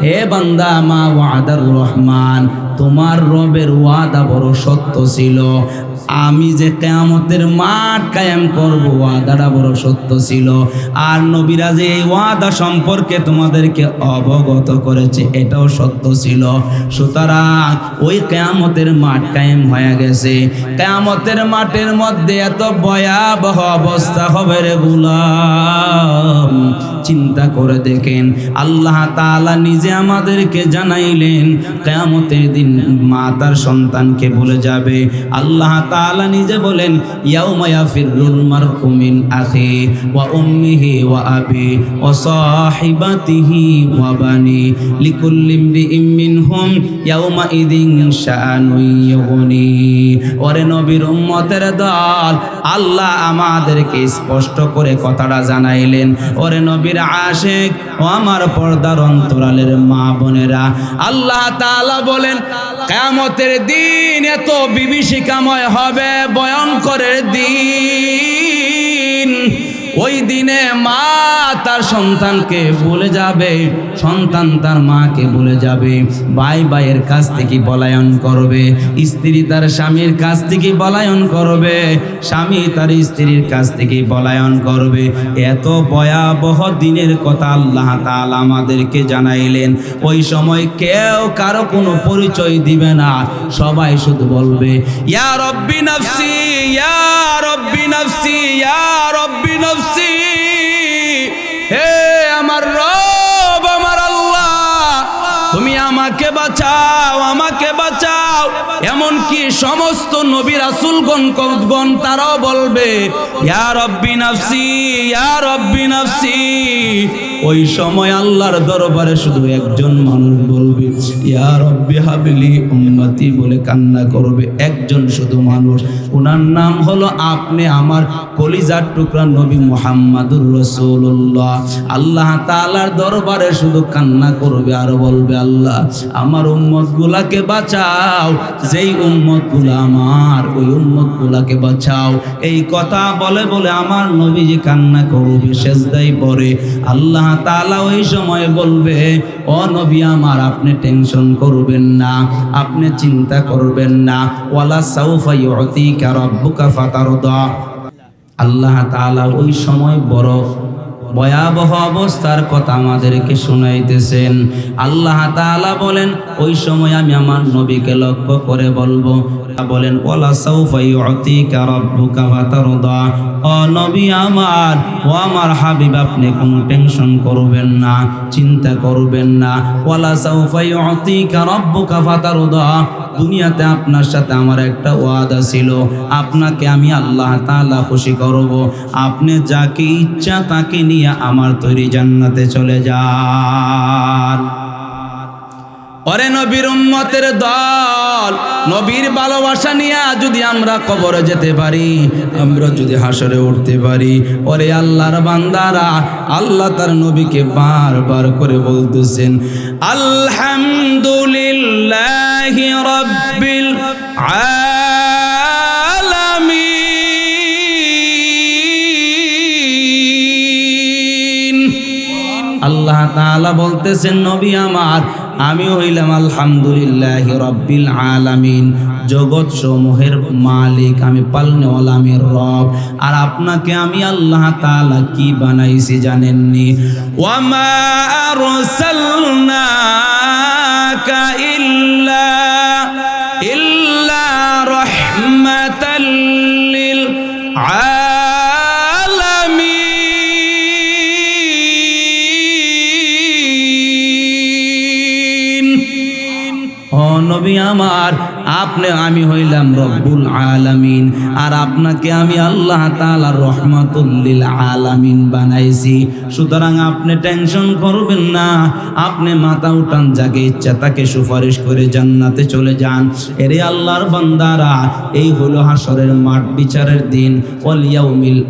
হে বান্দা মা ওয়া'দার রহমান, তোমার রবের ওয়াদা বড় সত্য ছিল। আমি যে কিয়ামতের মাঠ কায়েম করব ওয়াদাটা বড় সত্য ছিল। আর নবীরা যে এই ওয়াদা সম্পর্কে তোমাদেরকে অবগত করেছে এটাও সত্য ছিল। সুতরাং ওই কিয়ামতের মাঠ কায়েম হয়ে গেছে। কিয়ামতের মাঠের মধ্যে এত ভয়াবহ অবস্থা হবে রে গোলাম, চিন্তা করে দেখেন। আল্লাহ তাআলা নিজে আমাদেরকে জানাইলেন কিয়ামতের দিন মা তার সন্তানকে ভুলে যাবে। আল্লাহ তাআলা নিজে বলেন ইয়াউমা ইয়াফিরুল মারউ মিন আখি ওয়া উম্মিহি ওয়া আবি ওয়া সাহিবাতিহি ওয়া বানি লিকুল্লি ইমরিইম মিনহুম ইয়াউমা ইদিন শাআনুন ইউগনি। ওরে নবীর উম্মতের দল, আল্লাহ আমাদেরকে স্পষ্ট করে কথাটা জানাইলেন। ওরে নবীর আশিক ও আমার পর্দার অন্তরালের মা বোনেরা, আল্লাহ তাআলা বলেন কিয়ামতের দিন এত বিভীষিকাময় হবে, ভয়ঙ্করের দিন। ওই দিনে মা তার সন্তানকে বলে যাবে, সন্তান তার মাকে বলে যাবে, ভাই ভাইয়ের কাছ থেকে পলায়ন করবে, স্ত্রী তার স্বামীর কাছ থেকে পলায়ন করবে, স্বামী তার স্ত্রীর কাছ থেকে পলায়ন করবে। এত ভয়াবহ দিনের কথা আল্লাহ তাআলা আমাদেরকে জানাইলেন। ওই সময় কেউ কারো কোনো পরিচয় দিবে না, সবাই শুধু বলবে ইয়া রব্বি নাফসি, ইয়া রব্বি নাফসি, ইয়া রব্বি নাফসি। হে আমার রব, আমার আল্লাহ, তুমি আমাকে বাঁচাও, আমাকে বাঁচাও। এমনকি সমস্ত নবী রাসূলগণ তারাও বলবে ইয়া রব্বি নাফসি, ইয়া রব্বি নাফসি। ওই সময় আল্লাহর দরবারে শুধু একজন মানুষ বলবে ইয়া রব্বি হাবলি উম্মতি বলে কান্না করবে, একজন শুধু মানুষ। ওনার নাম হলো আপনি আমার কলিজার টুকরা নবী মুহাম্মাদুর রাসূলুল্লাহ। আল্লাহ তাআলার দরবারে শুধু কান্না করবে আর বলবে আল্লাহ আমার উম্মতগুলাকে বাঁচাও, যেই উম্মতগুলো আমার, ওই উম্মতগুলাকে বাঁচাও। এই কথা বলে বলে আমার নবীজি কান্না করবে, সেজদায় পড়ে। আল্লাহ তাআলা ওই সময় বলবে ও নবী আমার, আপনি টেনশন করবেন না, আপনি চিন্তা করবেন না, ওয়ালা সাউফা ইউতিকা রাব্বুকা ফাতারদা। আল্লাহ তাআলা ওই সময় বড় ভয়াবহ অবস্থার কথা আমাদেরকে শুনাইতেছেন। আল্লাহ তাআলা বলেন ওই সময় আমি আমার নবীকে লক্ষ্য করে বলবো, বলেন ওয়ালা সাউফা ইউতিকা রাব্বুকা ফাতারদা। ও নবী আমার, ও আমার হাবিব, আপনি কোনো টেনশন করবেন না, চিন্তা করবেন না। ওয়ালা সাউফা ইউতিকা রাব্বুকা ফাতারদা। দুনিয়াতে আপনার সাথে আমার একটা ওয়াদা ছিল, আপনাকে আমি আল্লাহ তাআলা খুশি করব। আপনি যাকে ইচ্ছা তাকে নিয়ে আমার তৈরি জান্নাতে চলে যান। ওরে নবীর উম্মতের দল, নবীর ভালোবাসা নিয়ে যদি আমরা কবরে যেতে পারি, আমরা যদি হাসরে উঠতে পারি, ওরে আল্লাহর বান্দারা, আল্লাহ তার নবীকে বারবার করে বলতেছেন আলহামদুলিল্লাহি রাব্বিল আলামিন। আল্লাহ তাআলা বলতেছেন নবী আমার, আমি হইলাম আলহামদুলিল্লাহি রাব্বিল আলামিন, জগৎ সমূহের মালিক, আমি পালনেওয়ালা, আমি রব। আর আপনাকে আমি আল্লাহ তাআলা কি বানাইছি জানেননি? ওয়ামা আরসালনাকা ইল্লা রাহমাতাল লিল নবী আমার, আপনি, আমি হইলাম রব্বুল আলামিন, আর আপনাকে আমি আল্লাহ তাআলার রহমাতুল লিল আলামিন বানাইছি। সুতরাং আপনি টেনশন করবেন না, আপনি মাথা উঠান, যাকে ইচ্ছা তাকে সুপারিশ করে জান্নাতে চলে যান। এরে আল্লাহর বান্দারা, এই হলো হাসরের মাঠ, বিচারের দিন, ওয়াল ইয়াউমিল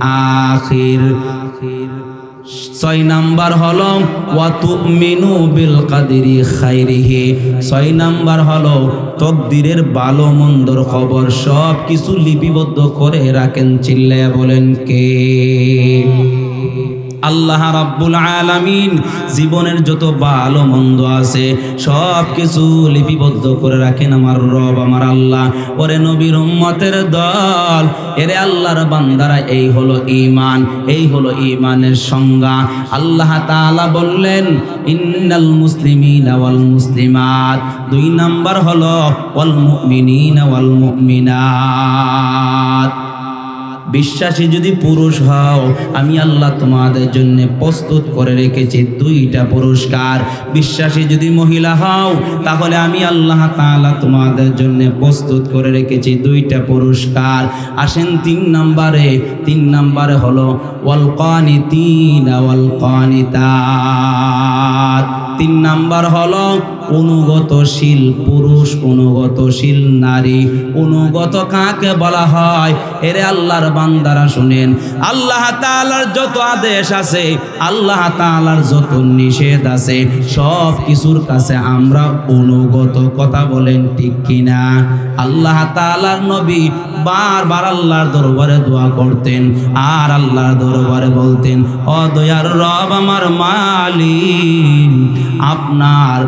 আখির। 6 নাম্বার হলো ওয়া তুমিনু বিল কাদরি খাইরিহি। 6 নাম্বার হলো তকদিরের ভালো মন্দর খবর সব কিছু লিপিবদ্ধ করে রাখেন। চিল্লায়া বলেন কে? আল্লাহ রাব্বুল আলামিন জীবনের যত ভালো মন্দ আছে সব কিছু লিপিবদ্ধ করে রাখেন আমার রব, আমার আল্লাহ। ওরে নবীর উম্মতের দল, এরে আল্লাহর বান্দারা, এই হলো ঈমান, এই হলো ঈমানের সংজ্ঞা। আল্লাহ তাআলা বললেন ইন্নাল মুসলিমিনা ওয়াল মুসলিমাত। 2 নাম্বার হলো ওয়াল মুমিনিনা ওয়াল মুমিনাত। বিশ্বাসী যদি পুরুষ হও, আমি আল্লাহ তোমাদের জন্য প্রস্তুত করে রেখেছি 2টা পুরস্কার। বিশ্বাসী যদি মহিলা হও, তাহলে আমি আল্লাহ তাআলা তোমাদের জন্য প্রস্তুত করে রেখেছি 2টা পুরস্কার। আসেন 3 নাম্বারে। 3 নাম্বারে হলো ওয়াল কানিতিনা ওয়াল কানিতাত। 3 নাম্বার হলো অনুগতশীল পুরুষ, অনুগতশীল নারী। অনুগত কাকে বলা হয়? এরে আল্লাহর বান্দারা শুনেন, আল্লাহ তাআলার যত আদেশ আছে, আল্লাহ তাআলার যত নিষেধ আছে, সব কিছুর কাছে আমরা অনুগত। কথা বলেন ঠিক কিনা? আল্লাহ তাআলার নবী বারবার আল্লাহর দরবারে দোয়া করতেন, আর আল্লাহর দরবারে বলতেন, ও দয়ার রব, আমার মালিক, আপনার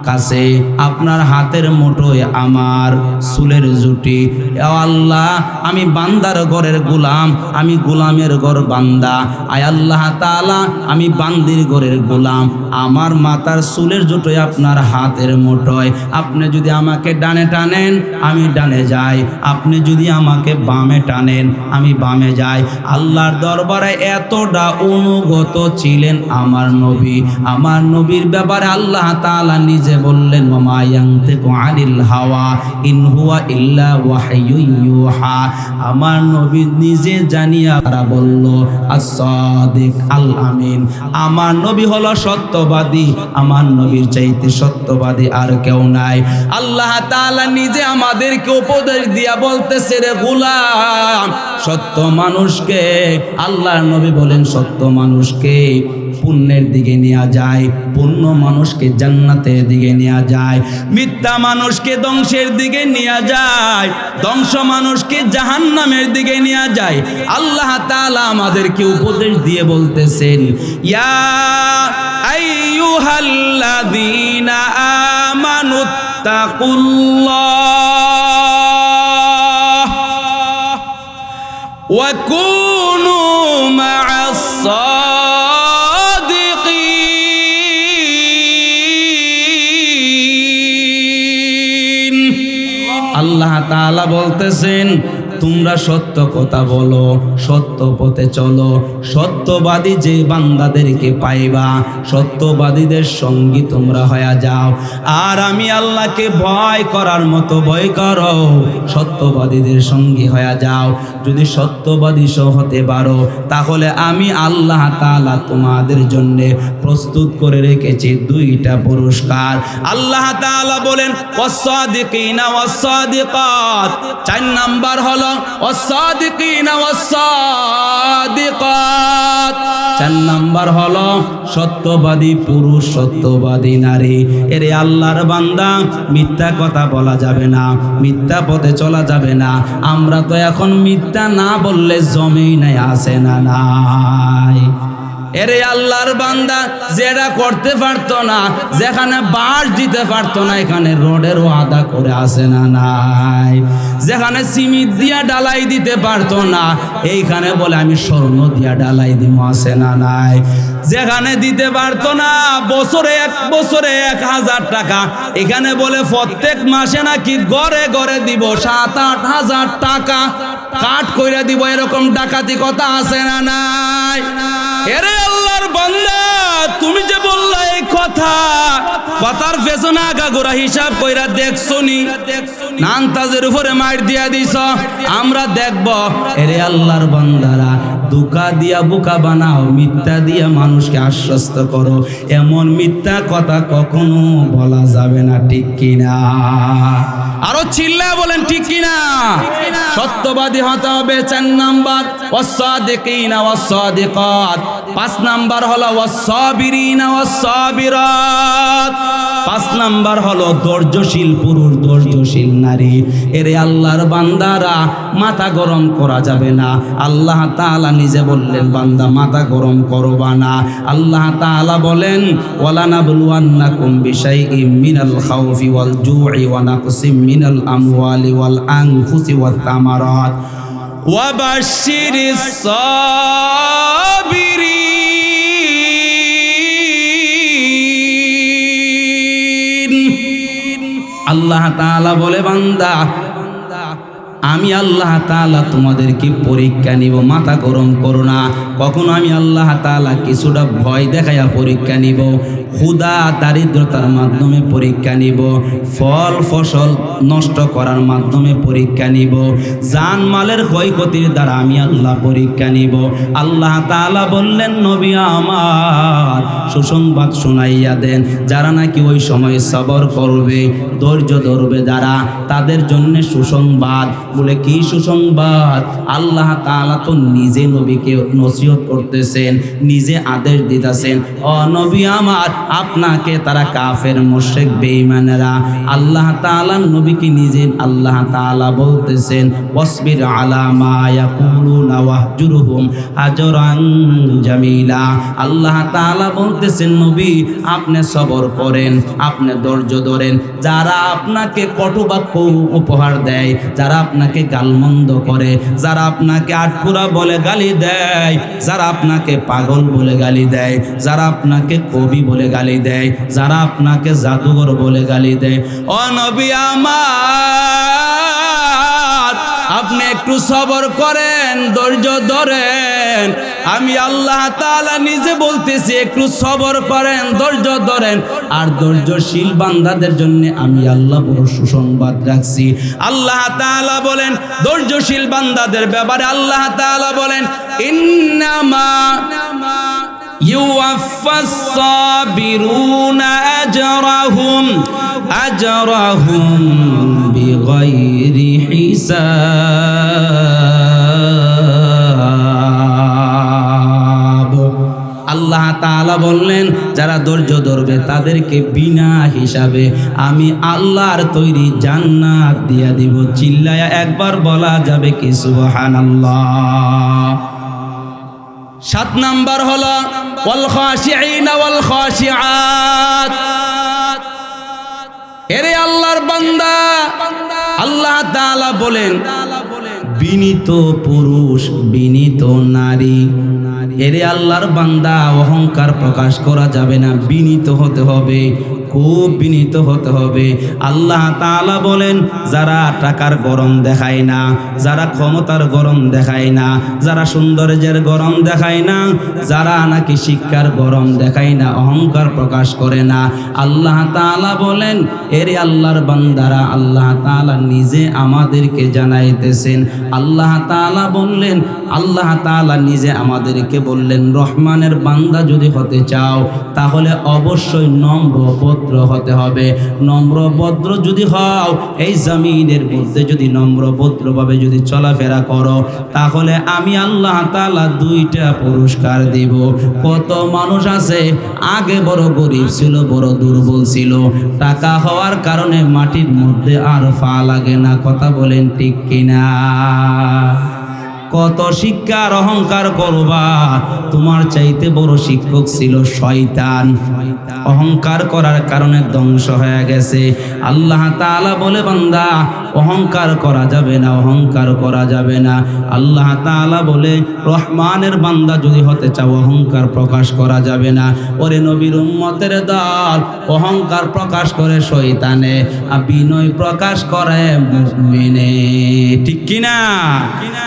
কাছে, আপনার হাতের মুঠোয় আমার চুলের জুটি। ও আল্লাহ, আমি বান্দার ঘরের গোলাম, আমি গোলামের ঘর বান্দা। আয় আল্লাহ তাআলা, আমি বান্দির ঘরের গোলাম, আমার মাথার চুলের জুটোয় আপনার হাতের মুঠোয়। আপনি যদি আমাকে ডানে টানেন, আমি ডানে যাই, আপনি যদি আমাকে বামে টানেন, আমি বামে যাই। আল্লাহর দরবারে এতটা অনুগত ছিলেন আমার নবী। আমার নবীর ব্যাপারে আল্লাহ তাআলা নিজে বললেন, ওয়া মা ইয়ানতিকু আনিল হাওয়া ইন হুয়া ইল্লা ওয়াহয়ুন ইউহা। আমার নবী নিজে জানিয়া তারা বলল, as-সাদিক আল আমিন। আমার নবী হলো সত্যবাদী, আমার নবীর চাইতে সত্যবাদী আর কেউ নাই। আল্লাহ তাআলা নিজে আমাদেরকে উপদেশ দিয়া বলতেছে, রে গোলাম, সত্য মানুষকে, আল্লাহর নবী বলেন, সত্য মানুষকে পুণ্যের দিকে নিয়ে যায়, পুণ্য মানুষকে জান্নাতের দিকে নিয়ে যায়, মিথ্যা মানুষকে ধ্বংসের দিকে নিয়ে যায়, ধ্বংস মানুষকে জাহান্নামের দিকে নিয়ে যায়। আল্লাহ তাআলা আমাদেরকে উপদেশ দিয়ে বলতেছেন, ইয়া আইয়ুহাল্লাযীনা আমানুত্তাকুল্লাহ ওয়া কুনু মা'আস সাদিকিন। আল্লাহ তাআলা বলতেছেন, তোমরা সত্য কথা বলো, সত্য পথে চলো, সত্যবাদী যে বান্দাদেরকে পাইবা, সত্যবাদীদের সঙ্গী তোমরা হয়ে যাও। আর আমি আল্লাহকে ভয় করার মতো ভয় করো, সত্যবাদীদের সঙ্গী হয়ে যাও। যদি সত্যবাদী হতে পারো, তাহলে আমি আল্লাহ তাআলা তোমাদের জন্য প্রস্তুত করে রেখেছি দুইটা পুরস্কার। আল্লাহ তাআলা বলেন, ওয়াস-সাদিকিনা ওয়াস-সাদিকাত। 4 নাম্বার হলো ওয়াস-সাদিকিনা ওয়াস-সাদিকাত। 4 নাম্বার হলো সত্যবাদী পুরুষ, সত্যবাদী নারী। এরে আল্লাহর বান্দা, মিথ্যা কথা বলা যাবে না, মিথ্যা পথে চলা যাবে না। আমরা তো এখন মিথ্যা না বললে জমিনে আসে না নাই। এরে আল্লাহর বান্দা, যেটা করতে পারতো না, যেখানে বাঁশ দিতে পারতো না, এখানে রোডের ওয়াদা করে আসে না নাই। যেখানে সিমেন্ট দিয়া ডালাই দিতে পারতো না, এইখানে বলে আমি স্বর্ণ দিয়া ডালাই দিব, আসে না নাই। যেখানে দিতে পারতো না বছরে 1,000 টাকা, এখানে বলে প্রত্যেক মাসে নাকি ঘরে ঘরে দিব 7-8 হাজার টাকা কাট কইরা দিব। এরকম ডাকাতি কথা আছে না নাই? এরে আল্লাহর বান্দা, তুমি যে বললা এই কথা, কথার পেছনে আগাগোড়া হিসাব কইরা দেখছনি, নান্তাজের উপরে মার দিয়া দিছ, আমরা দেখব। এরে আল্লাহর বান্দারা, ধোঁকা দিয়া বোকা বানাও, মিথ্যা দিয়া মানুষকে আশ্বস্ত করো, এমন মিথ্যা কথা কখনো বলা যাবে না, ঠিক কিনা? আরো চিল্লা বলেন ঠিক কিনা? সত্যবাদী হতে হবে। 4 নাম্বার ওয়াস-সাদিকিনা ওয়াস-সাদিকাত। 5 নাম্বার হলো ওয়াস-সাবিরিনা ওয়াস-সাবিরাত। 5 নাম্বার হলো ধৈর্যশীল পুরুষ, ধৈর্যশীল নারী। এরে আল্লাহর বান্দারা, মাথা গরম করা যাবে না। আল্লাহ তাআলা নিজে বললেন, বান্দা মাথা গরম করবা না। আল্লাহ তাআলা বলেন, ওয়ালা নাবলুওয়ান্নাকুম বিশাইইম মিনাল খাউফি ওয়াল জু'i ওয়া নাকসিম মিনাল আমওয়ালি ওয়াল আনফুসি ওয়াত তামারাত ওয়া বাশশিরিস সাবিরিন। আল্লাহ তাআলা বলে, বান্দা, আমি আল্লাহ তাআলা তোমাদেরকে পরীক্ষা নিব, মাথা গরম করো না। কখনো আমি আল্লাহ তাআলা কিছুটা ভয় দেখাইয়া পরীক্ষা নিব, ক্ষুধা দারিদ্রতার মাধ্যমে পরীক্ষা নিব, ফল ফসল নষ্ট করার মাধ্যমে পরীক্ষা নিব, জানমালের ক্ষয়ক্ষতির দ্বারা আমি আল্লাহ পরীক্ষা নিব। আল্লাহ তাআলা বললেন, নবী আমার সুসংবাদ শুনাইয়া দেন, যারা নাকি ওই সময় সবর করবে, ধৈর্য ধরবে যারা, তাদের জন্য সুসংবাদ। বলে কি সুসংবাদ? আল্লাহ তাআলা তো নিজে নবীকে নসিহত করতেছেন, নিজে আদেশ দিতেছেন, ও নবী আমার আপনাকে তারা কাফের মুশরিক বেঈমানেরা, আল্লাহ তাআলা নবীকে নিজে আল্লাহ তাআলা বলতেছেন, ওয়াসবির আলা মা ইয়াকুলুনা ওয়াহজুরহুম আজরান জামিলা। আল্লাহ তাআলা বলতেছেন, নবী আপনি সবর করেন, আপনি ধৈর্য ধরেন। যারা আপনাকে কটুবাক্য উপহার দেয়, যারা আপনাকে গালমন্দ করে, যারা আপনাকে আটকুরা বলে গালি দেয়, যারা আপনাকে পাগল বলে গালি দেয়, যারা আপনাকে কবি বলে গালি দেয়, যারা আপনাকে জাদুঘর বলে গালি দেয়, ও নবী আমার আপনি একটু সবর করেন, ধৈর্য ধরেন। আমি আল্লাহ তাআলা নিজে বলতেছি, একটু সবর করেন, ধৈর্য ধরেন। আর ধৈর্যশীল বান্দাদের জন্য আমি আল্লাহ বড় সুসংবাদ রাখছি। আল্লাহ তাআলা বলেন ধৈর্যশীল বান্দাদের ব্যাপারে, আল্লাহ তাআলা বলেন, ইন্নামা ইউওয়াফাস সাবিরুনা আজরাহুম বিগাইরি হিসাব। আল্লাহ তাআলা বললেন, যারা ধৈর্য ধরবে তাদেরকে বিনা হিসাবে আমি আল্লাহর তৈরি জান্নাত দিয়া দিব। চিল্লায়া একবার বলা যাবে কি সুবহানাল্লাহ? 7 নাম্বার হলো ওয়াল খাশিঈনা ওয়াল খাশিআত। এরে আল্লাহর বান্দা, আল্লাহ তাআলা বলেন বিনীত পুরুষ, বিনীত নারী। এরে আল্লাহর বান্দা, অহংকার প্রকাশ করা যাবে না, বিনীত হতে হবে, খুব বিনীত হতে হবে। আল্লাহ তাআলা বলেন, যারা টাকার গরম দেখায় না, যারা ক্ষমতার গরম দেখায় না, যারা সৌন্দর্যের গরম দেখায় না, যারা নাকি শিক্ষার গরম দেখায় না, অহংকার প্রকাশ করে না, আল্লাহ তাআলা বলেন, এরে আল্লাহর বান্দারা, আল্লাহ তাআলা নিজে আমাদেরকে জানাইতেছেন। আল্লাহ তাআলা বললেন, আল্লাহ তাআলা নিজে আমাদেরকে বললেন, রহমানের বান্দা যদি হতে চাও তাহলে অবশ্যই নম্র ভদ্র হতে হবে। নম্র ভদ্র যদি হও, এই জমিনের মধ্যে যদি নম্র ভদ্রভাবে যদি চলাফেরা করো, তাহলে আমি আল্লাহ তাআলা 2টা পুরস্কার দিব। কত মানুষ আছে আগে বড় গরিব ছিল, বড় দুর্বল ছিল, টাকা হওয়ার কারণে মাটির মধ্যে আর পা লাগে না। কথা বলেন ঠিক কিনা? কত শিক্ষার অহংকার করবা, তোমার চাইতে বড় শিক্ষক ছিল শয়তান, অহংকার করার কারণে ধ্বংস হয়ে গেছে। আল্লাহ তাআলা বলে, বান্দা অহংকার করা যাবে না, অহংকার করা যাবে না। আল্লাহ তাআলা বলে, রহমানের বান্দা যদি হতে চাও অহংকার প্রকাশ করা যাবে না। ওরে নবীর উম্মতের দল, অহংকার প্রকাশ করে শয়তানে, আর বিনয় প্রকাশ করে মুমিনে। ঠিক কিনা?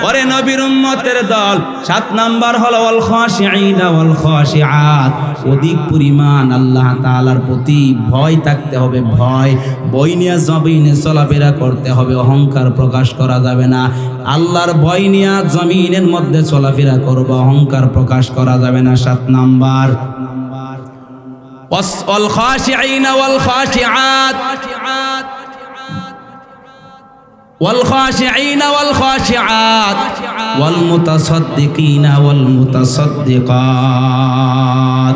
ওরে নবীর উম্মতের দল, 7 নাম্বার হলো ওয়াল খাশিঈনা ওয়াল খাশিআত। অধিক পরিমাণ আল্লাহ তাআলার প্রতি ভয় থাকতে হবে, ভয় নিয়ে জমিনে চলাফেরা করতে হবে, অহংকার প্রকাশ করা যাবে না। আল্লাহর ভয় নিয়ে জমিনের মধ্যে চলাফেরা করবে, অহংকার প্রকাশ করা যাবে না। 7 নাম্বার ওয়াল খাশিঈনা ওয়াল খাশিআত والخاشعين والخاشعات والمتصدقين والمتصدقات।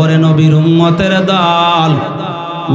ওরে নবীর উম্মতের দল,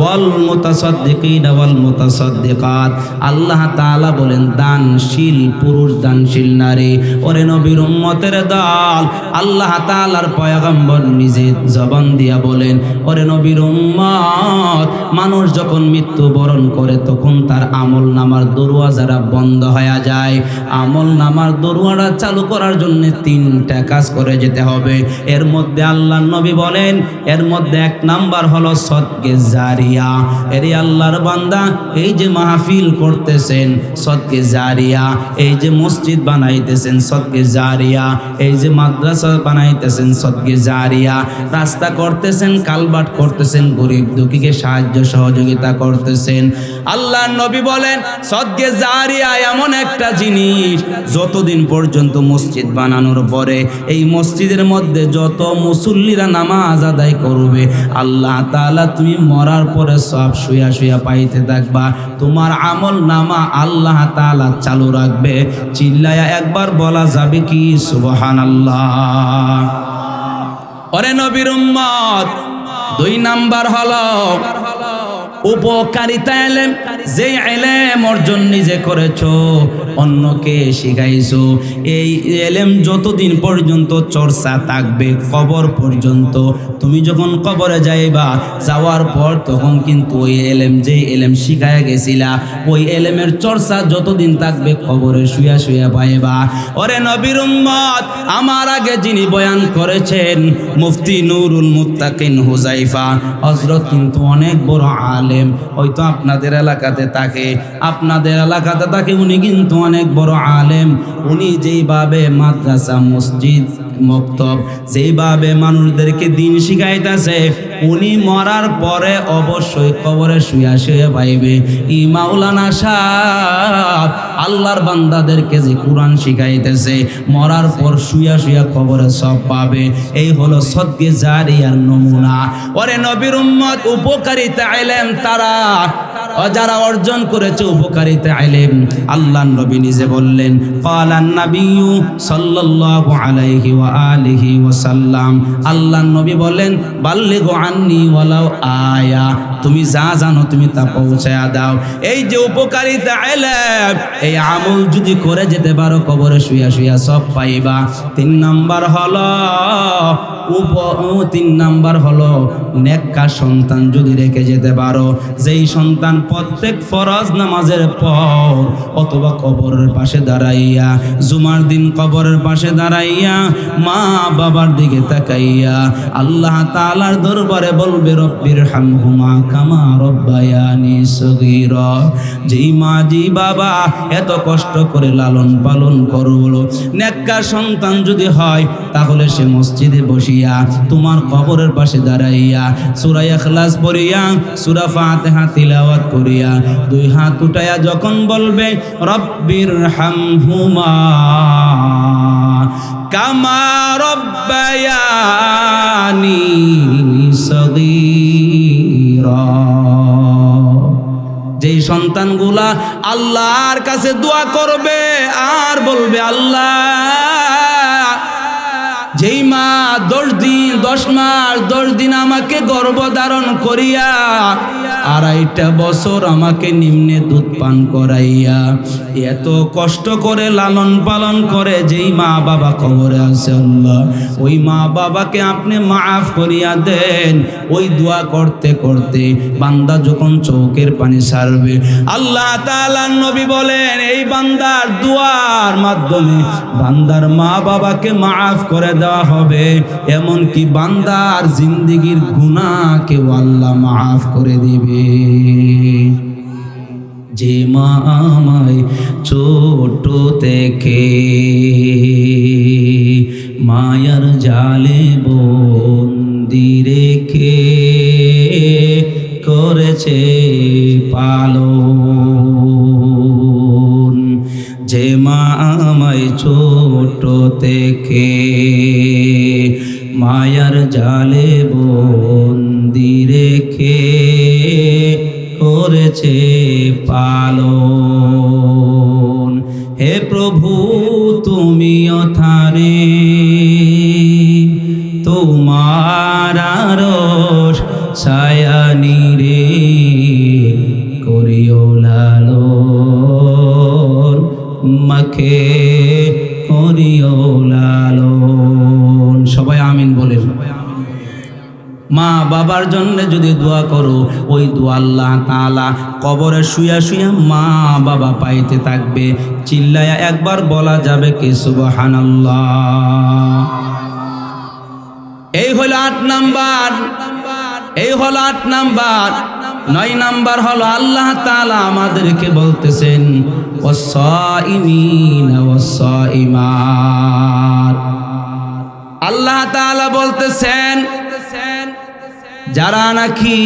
ওয়াল মুতাসাদ্দিকিনা ওয়াল মুতাসাদ্দিকাত। আল্লাহ তাআলা বলেন দানশীল পুরুষ, দানশীল নারী। ওরে নবীর উম্মতের দল, আল্লাহ তাআলার পয়গম্বর নিজে জবান দিয়া বলেন, ওরে নবীর উম্মত, মানুষ যখন মৃত্যুবরণ করে তখন তার আমল নামার দরওয়াজারা বন্ধ হয়ে যায়। আমল নামার দরওয়াজা চালু করার জন্য 3টা কাজ করে যেতে হবে। এর মধ্যে আল্লাহর নবী বলেন, এর মধ্যে 1 নাম্বার হলো সদকে জারি। জারিয়া। এরে আল্লাহর বান্দা, এই যে মাহফিল করতেছেন সদকে জারিয়া, এই যে মসজিদ বানাইতেছেন সদকে জারিয়া, এই যে মাদ্রাসা বানাইতেছেন সদকে জারিয়া, রাস্তা করতেছেন, কালবাট করতেছেন, গরিব দুঃখীকে সাহায্য সহযোগিতা করতেছেন। আল্লাহর নবী বলেন সদকে জারিয়া এমন একটা জিনিস, যতদিন পর্যন্ত মসজিদ বানানোর পরে এই মসজিদের মধ্যে যত মুসল্লিরা নামাজ আদায় করবে, আল্লাহ তাআলা তুমি মরার পরে সব শুয়া শুয়া পাইতে থাকবা। তোমার আমল নামা আল্লাহ তাআলা চালু রাখবে। চিল্লায়া একবার বলা যাবে কি সুবহানাল্লাহ? ওরে নবীর উম্মত, 2 নাম্বার হলো উপকারিতা এলেম। যে এলেম অর্জন নিজে করেছো, অন্যকে শিখাইছো, এই এলেম যতদিন পর্যন্ত চর্চা থাকবে কবর পর্যন্ত। তুমি যখন কবরে যাইবা, যাওয়ার পর তখন কিন্তু ওই এলেম, যে এলেম শিখায় গেছিলা, ওই এলেমের চর্চা যতদিন থাকবে কবরে শুয়া শুয়া পাইবা। ওরে নবীর উম্মত, আমার আগে যিনি বয়ান করেছেন মুফতি নুরুল মুত্তাকিন হুযাইফা হযরত কিন্তু অনেক বড় আলেম। হয়তো আপনাদের এলাকাতে থাকে, উনি কিন্তু অনেক বড় আলেম। উনি যেইভাবে মাদ্রাসা, মসজিদ, মক্তব যেইভাবে মানুষদেরকে দিন শিখাইতেছে, উনি মরার পরে অবশ্যই কবরে শুয়া শুয়ে পাইবে। ই মাওলানা সাহেব আল্লাহর বান্দাদেরকে যে কোরআন শিখাইতেছে, মরার পর শুয়া শুয়া কবরে সব পাবে। এই হলো সদকে জারিয়ার নমুনা। ওরে নবীর উম্মত, উপকারিতা ইলম তারা যারা অর্জন করেছে উপকারিতা ইলম, আল্লাহর নবী নিজে বললেন, ক্বালান নাবিয়্যু সাল্লাল্লাহু আলাইহি ওয়া আলিহি ওয়াসাল্লাম, আল্লাহর নবী বলেন, বাল্লিগু আন্নি ওয়ালাউ আয়া, তুমি যা জানো তুমি তা পৌঁছায়া দাও। এই যে উপকারিতা ইলম, এই আমল যদি করে যেতে পারো কবরে শুয়া শুয়া সব পাইবা। 3 নাম্বার হলো নেককার সন্তান যদি রেখে যেতে পারো, যেই সন্তান প্রত্যেক ফরজ নামাজের পর অথবা কবরের পাশে দাঁড়াইয়া, জুমার দিন কবরের পাশে দাঁড়াইয়া মা বাবার দিকে তাকাইয়া আল্লাহ তাআলার দরবারে বলবে, রব্বির হামহুমা কামা রব্বায়ানি সগীরা। যেই মা যেই বাবা এত কষ্ট করে লালন পালন করলো, নেককার সন্তান যদি হয়, তাহলে সে মসজিদে বসিয়া তোমার কবরের পাশে দাঁড়াইয়া সূরা ইখলাস পড়িয়া, সূরা ফাতিহা তিলাওয়াত করিয়া 2 হাত উঠাইয়া যখন বলবে, রব্বির হামহুমা কামা রব্বায়ানি সগীরা। যেই সন্তানগুলা আল্লাহর কাছে দোয়া করবে আর বলবে, আল্লাহ, যেই মা 10 মাস 10 দিন আমাকে গর্ভধারণ করিয়া 2.5 বছর আমাকে নিম্নে দুধ পান করাইয়া এত কষ্ট করে লালন পালন করে যেই মা বাবা কবরে আছে, আল্লাহ ওই মা বাবাকে আপনি মাফ করিয়া দেন। ওই দোয়া করতে করতে বান্দা যখন চোখের পানি ছাড়বে, আল্লাহ তাআলার নবী বলেন, এই বান্দার দোয়ার মাধ্যমে বান্দার মা বাবাকে মাফ করে দেওয়া হবে। এমনকি বান্দার জিন্দেগীর গুনাহকেও আল্লাহ মাফ করে দিবে। যে মা আমায় ছোট থেকে মায়ার জালে বন্দি রেখে করেছে পালন, যে মা আমায় ছোট থেকে মায়ার জালে বন্দি রেখে করেছে পালন। হে প্রভু তুমি অথারে তোমার আরশ ছায়ানি রে করিও লালন, মাকে করিও লালন। সবাই আমিন বলেন। মা বাবার জন্য যদি দোয়া করো, ওই দোয়া আল্লাহ তাআলা কবরে শুয়া শুয়া মা বাবা পাইতে থাকবে। চিল্লায়া একবার বলা যাবে কি সুবহানাল্লাহ? এই হলো 8 নাম্বার। 9 নাম্বার হলো আল্লাহ তাআলা আমাদেরকে বলতেছেন ওয়াস-সাইমিনা ওয়াস-সাইমাত। আল্লাহ তাআলা বলতেছেন যারা নাকি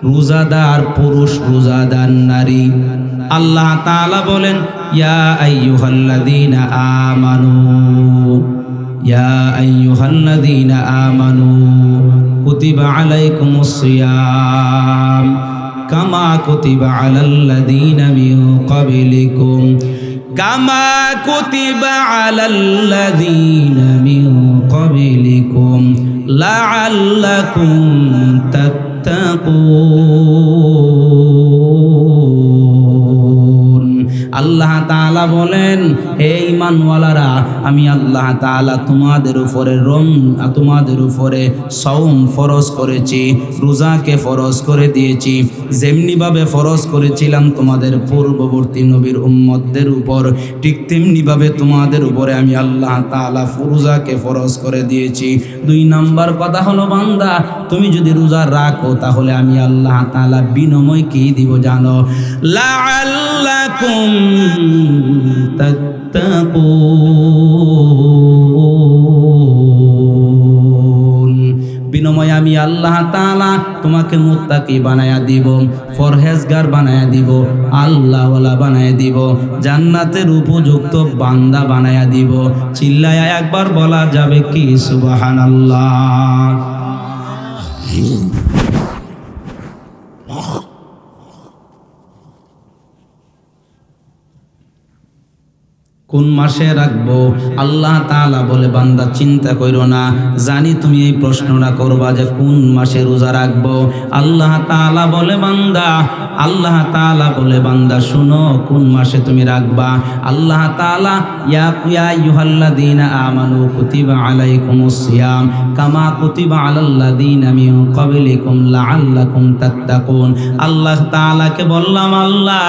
রোজাদার পুরুষ রোজাদার নারী, আল্লাহ তাআলা বলেন ইয়া আইয়ুহাল্লাযীনা আমানু ইয়া আইয়ুহাল্লাযীনা আমানু কুতিবা আলাইকুমুস সিয়াম কামা কুতিবা আলাল্লাযীনা মিন ক্বাবলিকুম কামা কুতিবা আলাল্লাযীনা মিন ক্বাবলিকুম লাআল্লাকুম তাত্তাকুন। আল্লাহ তাআলা বলেন হে ঈমানওয়ালারা, আমি আল্লাহ তাআলা তোমাদের উপরে সওম ফরজ করেছি, রোজাকে ফরজ করে দিয়েছি। যেমনি ভাবে ফরজ করেছিলাম তোমাদের পূর্ববর্তী নবীর উম্মতদের উপর, ঠিক তেমনি ভাবে তোমাদের উপরে আমি আল্লাহ তাআলা রোজাকে ফরজ করে দিয়েছি। 2 নাম্বার কথা হলো বান্দা, তুমি যদি রোজা রাখো তাহলে আমি আল্লাহ তাআলা বিনিময় কি দিব জানো? লাআল্লাকুম তাত্তাকুন। বিনিময় আমি আল্লাহ তাআলা তোমাকে মুত্তাকি বানায়া দিব, পরহেজগার বানায়া দিব, আল্লাহওয়ালা বানায়া দিব, জান্নাতের উপযুক্ত বান্দা বানায়া দিব। চিল্লায়া একবার বলা যাবে কি সুবহানাল্লাহ। কোন মাসে রাখবো? আল্লাহ তাআলা বলে বান্দা চিন্তা কইরো না, জানি তুমি এই প্রশ্নটা করবা যে কোন মাসে রোজা রাখবো। আল্লাহ তাআলা বলে বান্দা শুনো কোন মাসে তুমি রাখবা। আল্লাহ তাআলা ইয়া আইয়ুহাল্লাযীনা আমানু কুতিবা আলাইকুমুস সিয়াম কামা কুতিবা আলাল্লাযীনা মিন ক্বাবলিকুম লাআল্লাকুম তাত্তাকুন। আল্লাহ তাআলাকে বললাম আল্লাহ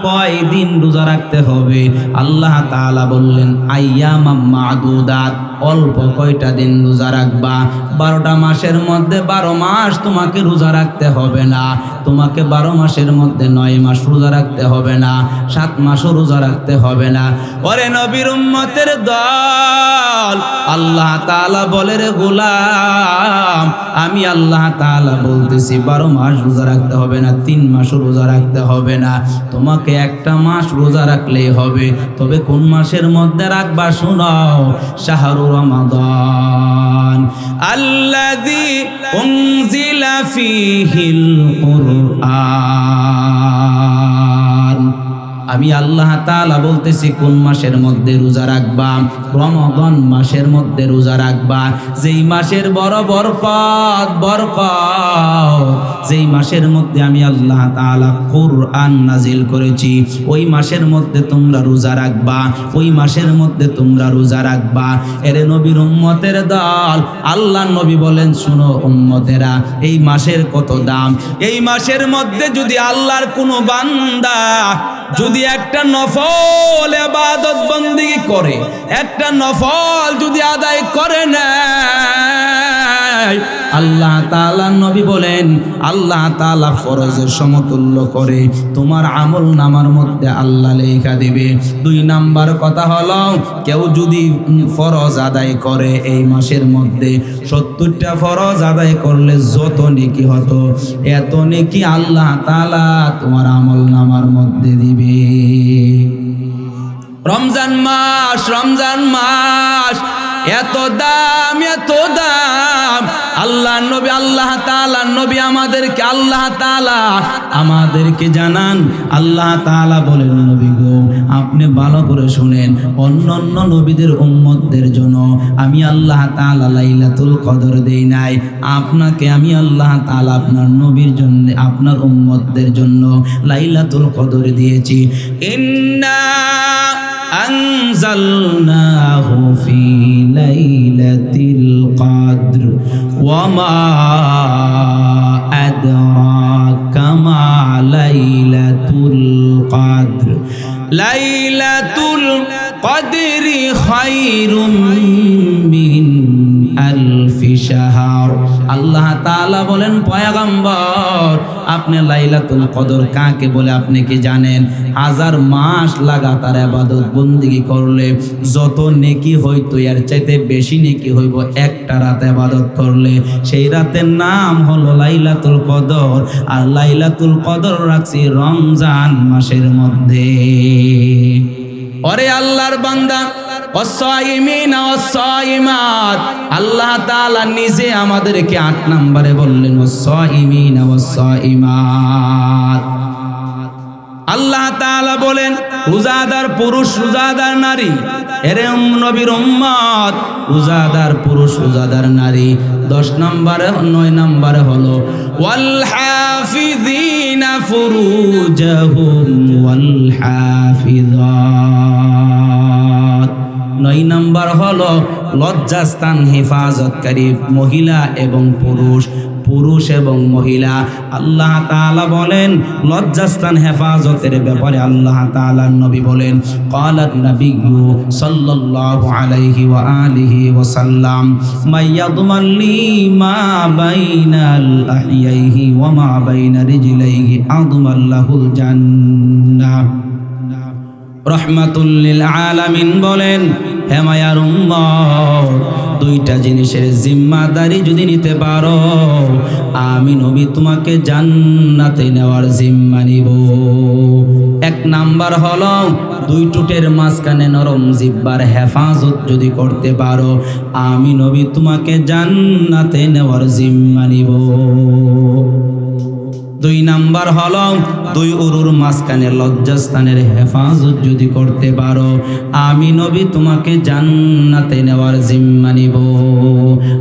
কয় দিন রোজা রাখতে হবে? আল্লাহ তাআলা বললেন আইয়ামাম মা'দুদাত, অল্প কয়টা দিন রোজা রাখবা। 12টা মাসের মধ্যে 12 মাস তোমাকে রোজা রাখতে হবে না, তোমাকে 12 মাসের মধ্যে 9 মাস রোজা রাখতে হবে না, 7 মাসও রোজা রাখতে হবে না। ওরে নবীর উম্মতের দল, আল্লাহ তাআলা বলে রে গোলাম, আমি আল্লাহ তাআলা বলতেছি 12 মাস রোজা রাখতে হবে না, 3 মাসও রোজা রাখতে হবে না, তোমাকে একটা মাস রোজা রাখলেই হবে। তবে কোন মাসের মধ্যে রাখবা শুনাও, শাহরু রমাদান আল্লাযী উনজিলা ফীহিল কুরআন। আমি আল্লাহ তাআলা বলতেছি কোন মাসের মধ্যে রোজা রাখবা? রমাদান মাসের মধ্যে রোজা রাখবা, যেই মাসের বড় বরকত, যেই মাসের মধ্যে আমি আল্লাহ তাআলা কুরআন নাজিল করেছি, ওই মাসের মধ্যে তোমরা রোজা রাখবা, ওই মাসের মধ্যে তোমরা রোজা রাখবা। এরে নবীর উম্মতের দল, আল্লাহ নবী বলেন শুনো উম্মতেরা, এই মাসের কত দাম। এই মাসের মধ্যে যদি আল্লাহর কোনো বান্দা যদি একটা নফল ইবাদত বন্দেগী করে, একটা নফল যদি আদায় করে না, আল্লাহ তাআলা নবী বলেন আল্লাহ তাআলা ফরজের সমতুল্য করে তোমার আমল নামার মধ্যে আল্লাহ লেখা দিবে। 2 নাম্বার কথা হলো, কেউ যদি ফরজ আদায় করে এই মাসের মধ্যে 70টা ফরজ আদায় করলে যত নেকি হতো, এত নেকি আল্লাহ তাআলা তোমার আমল নামার মধ্যে দিবে। রমজান মাস এত দাম, এত দাম। আল্লাহ তাআলা নবী আমাদেরকে জানান, আল্লাহ তাআলা বলেন নবী গো আপনি ভালো করে শুনেন, অন্যান্য নবীদের উম্মতদের জন্য আমি আল্লাহ তাআলা লাইলাতুল কদর দেই নাই, আপনাকে আমি আল্লাহ তাআলা আপনার নবীর জন্য, আপনার উম্মতদের জন্য লাইলাতুল কদর দিয়েছি। ইন্না আনজালনাহু ফি লাইলাতিল কদর ওয়া মা আদরাকা মা লাইলাতুল কদর লাইলাতুল কদরি খায়রুম মিন আলফি শাহর। আল্লাহ তাআলা বলেন পয়গম্বর আপনি লাইলাতুল কদর কাকে বলে আপনি কি জানেন? 1000 মাস লাগাতার ইবাদত বন্দেগী করলে যত নেকি হইতো এর চাইতে বেশি নেকি হইব একটা রাত ইবাদত করলে। সেই রাতের নাম হলো লাইলাতুল কদর। আর লাইলাতুল কদর রাখছি রমজান মাসের মধ্যে। ওরে আল্লাহর বান্দা ওয়াসাইমিনা ওয়াসাইমাত, আল্লাহ তাআলা নিজে আমাদেরকে 8 নম্বরে বললেন ওয়াসাইমিনা ওয়াসাইমাত। আল্লাহ তাআলা বলেন রোজাদার পুরুষ রোজাদার নারী, এরে নবীর উম্মত রোজাদার পুরুষ রোজাদার নারী। 10 নম্বরে 9 নম্বরে হলো ওয়াল হাফিযিনা ফুরুজাহুম ওয়াল হাফিযাত। 9 নম্বর হলো লজ্জাস্থান হেফাজতকারী মহিলা এবং পুরুষ, পুরুষ এবং মহিলা। আল্লাহ তাআলা বলেন লজ্জাস্থান হেফাজতের ব্যাপারে আল্লাহ তাআলার নবী বলেন ক্বালান নাবিয়্যু সাল্লাল্লাহু আলাইহি ওয়া আলিহি ওয়া সাল্লাম মাইয়াদমান লি মা বাইনাল আহিয়াইহি ওয়া মা বাইনা রিজলাইহি আদমাল্লাহুল জান্নাহ। রহমাতুল লিল আলামিন বলেন হে মায়ার উম্মত, 2টা জিনিসের জিম্মাদারি যদি নিতে পারো আমি নবী তোমাকে জান্নাতে নেওয়ার জিম্মা নিব। 1 নাম্বার হলো 2 ঠোঁটের মাঝখানে নরম জিহ্বার হেফাজত যদি করতে পারো আমি নবী তোমাকে জান্নাতে নেওয়ার জিম্মা নিব। 2 নাম্বার হলো 2 উরুর মাঝখানে লজ্জাস্থানের হেফাজত যদি করতে পারো আমি নবী তোমাকে জান্নাতে নেওয়ার জিম্মা নিব।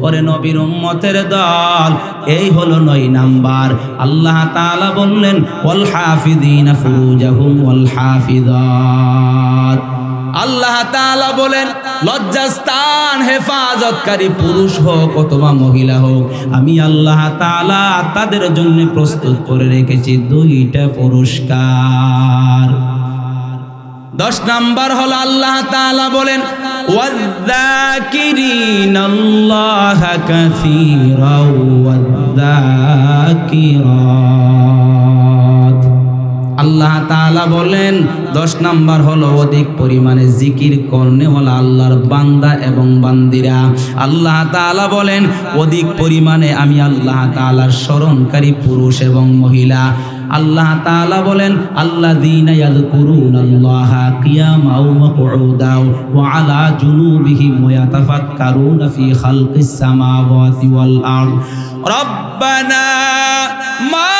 ওরে নবীর উম্মতের দল, এই হলো 9 নাম্বার। আল্লাহ তাআলা বললেন ওয়াল হাফিযিনা ফুরুজাহুম ওয়াল হাফিযাত। আল্লাহ তাআলা বলেন লজ্জাস্থান হেফাজতকারী পুরুষ হোক অথবা মহিলা হোক আমি আল্লাহ তাআলা তাদের জন্য প্রস্তুত করে রেখেছি 2টা পুরস্কার। 10 নাম্বার হলো আল্লাহ তাআলা বলেন ওয়াযাকিরিনাল্লাহা কাসীরাও ওয়াযাকিরাত। আল্লাহ তাআলা বলেন 10 নাম্বার হলো অধিক পরিমাণে জিকির করনেওয়ালা আল্লাহর বান্দা এবং বান্দিরা। আল্লাহ তাআলা বলেন অধিক পরিমাণে আমি আল্লাহ তাআলার স্মরণকারী পুরুষ এবং মহিলা। আল্লাহ তাআলা বলেন আল্লাযীনা ইয়াযকুরুনাল্লাহা কিয়ামান ওয়া কুউদান ওয়া আলা জুনুবিহিম ওয়া ইয়াতাফাক্কারুনা ফি খালকিস সামাওয়াতি ওয়াল আরদ রব্বানা মা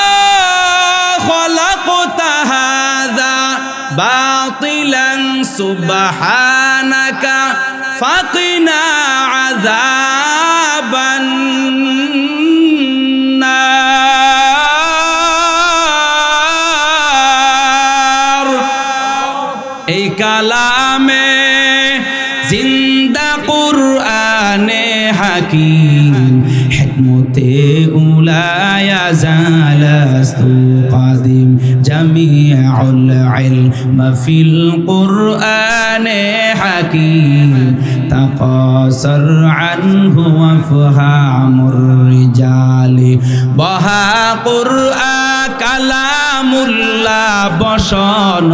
খালাকতা হাযা বাতিলান সুবহানাকা ফাকিনা আযাবান নার। এই কালামে জিন্দা কুরআনে হাকিম হিকমতে উলায়া জালাস্তু কাদিম জামিউল ইলম ফিল কুরআনে হাকিম তাকাসার আনহু আফহামুর রিজালি বাহা কুরআন কালামুল্লাহ বসন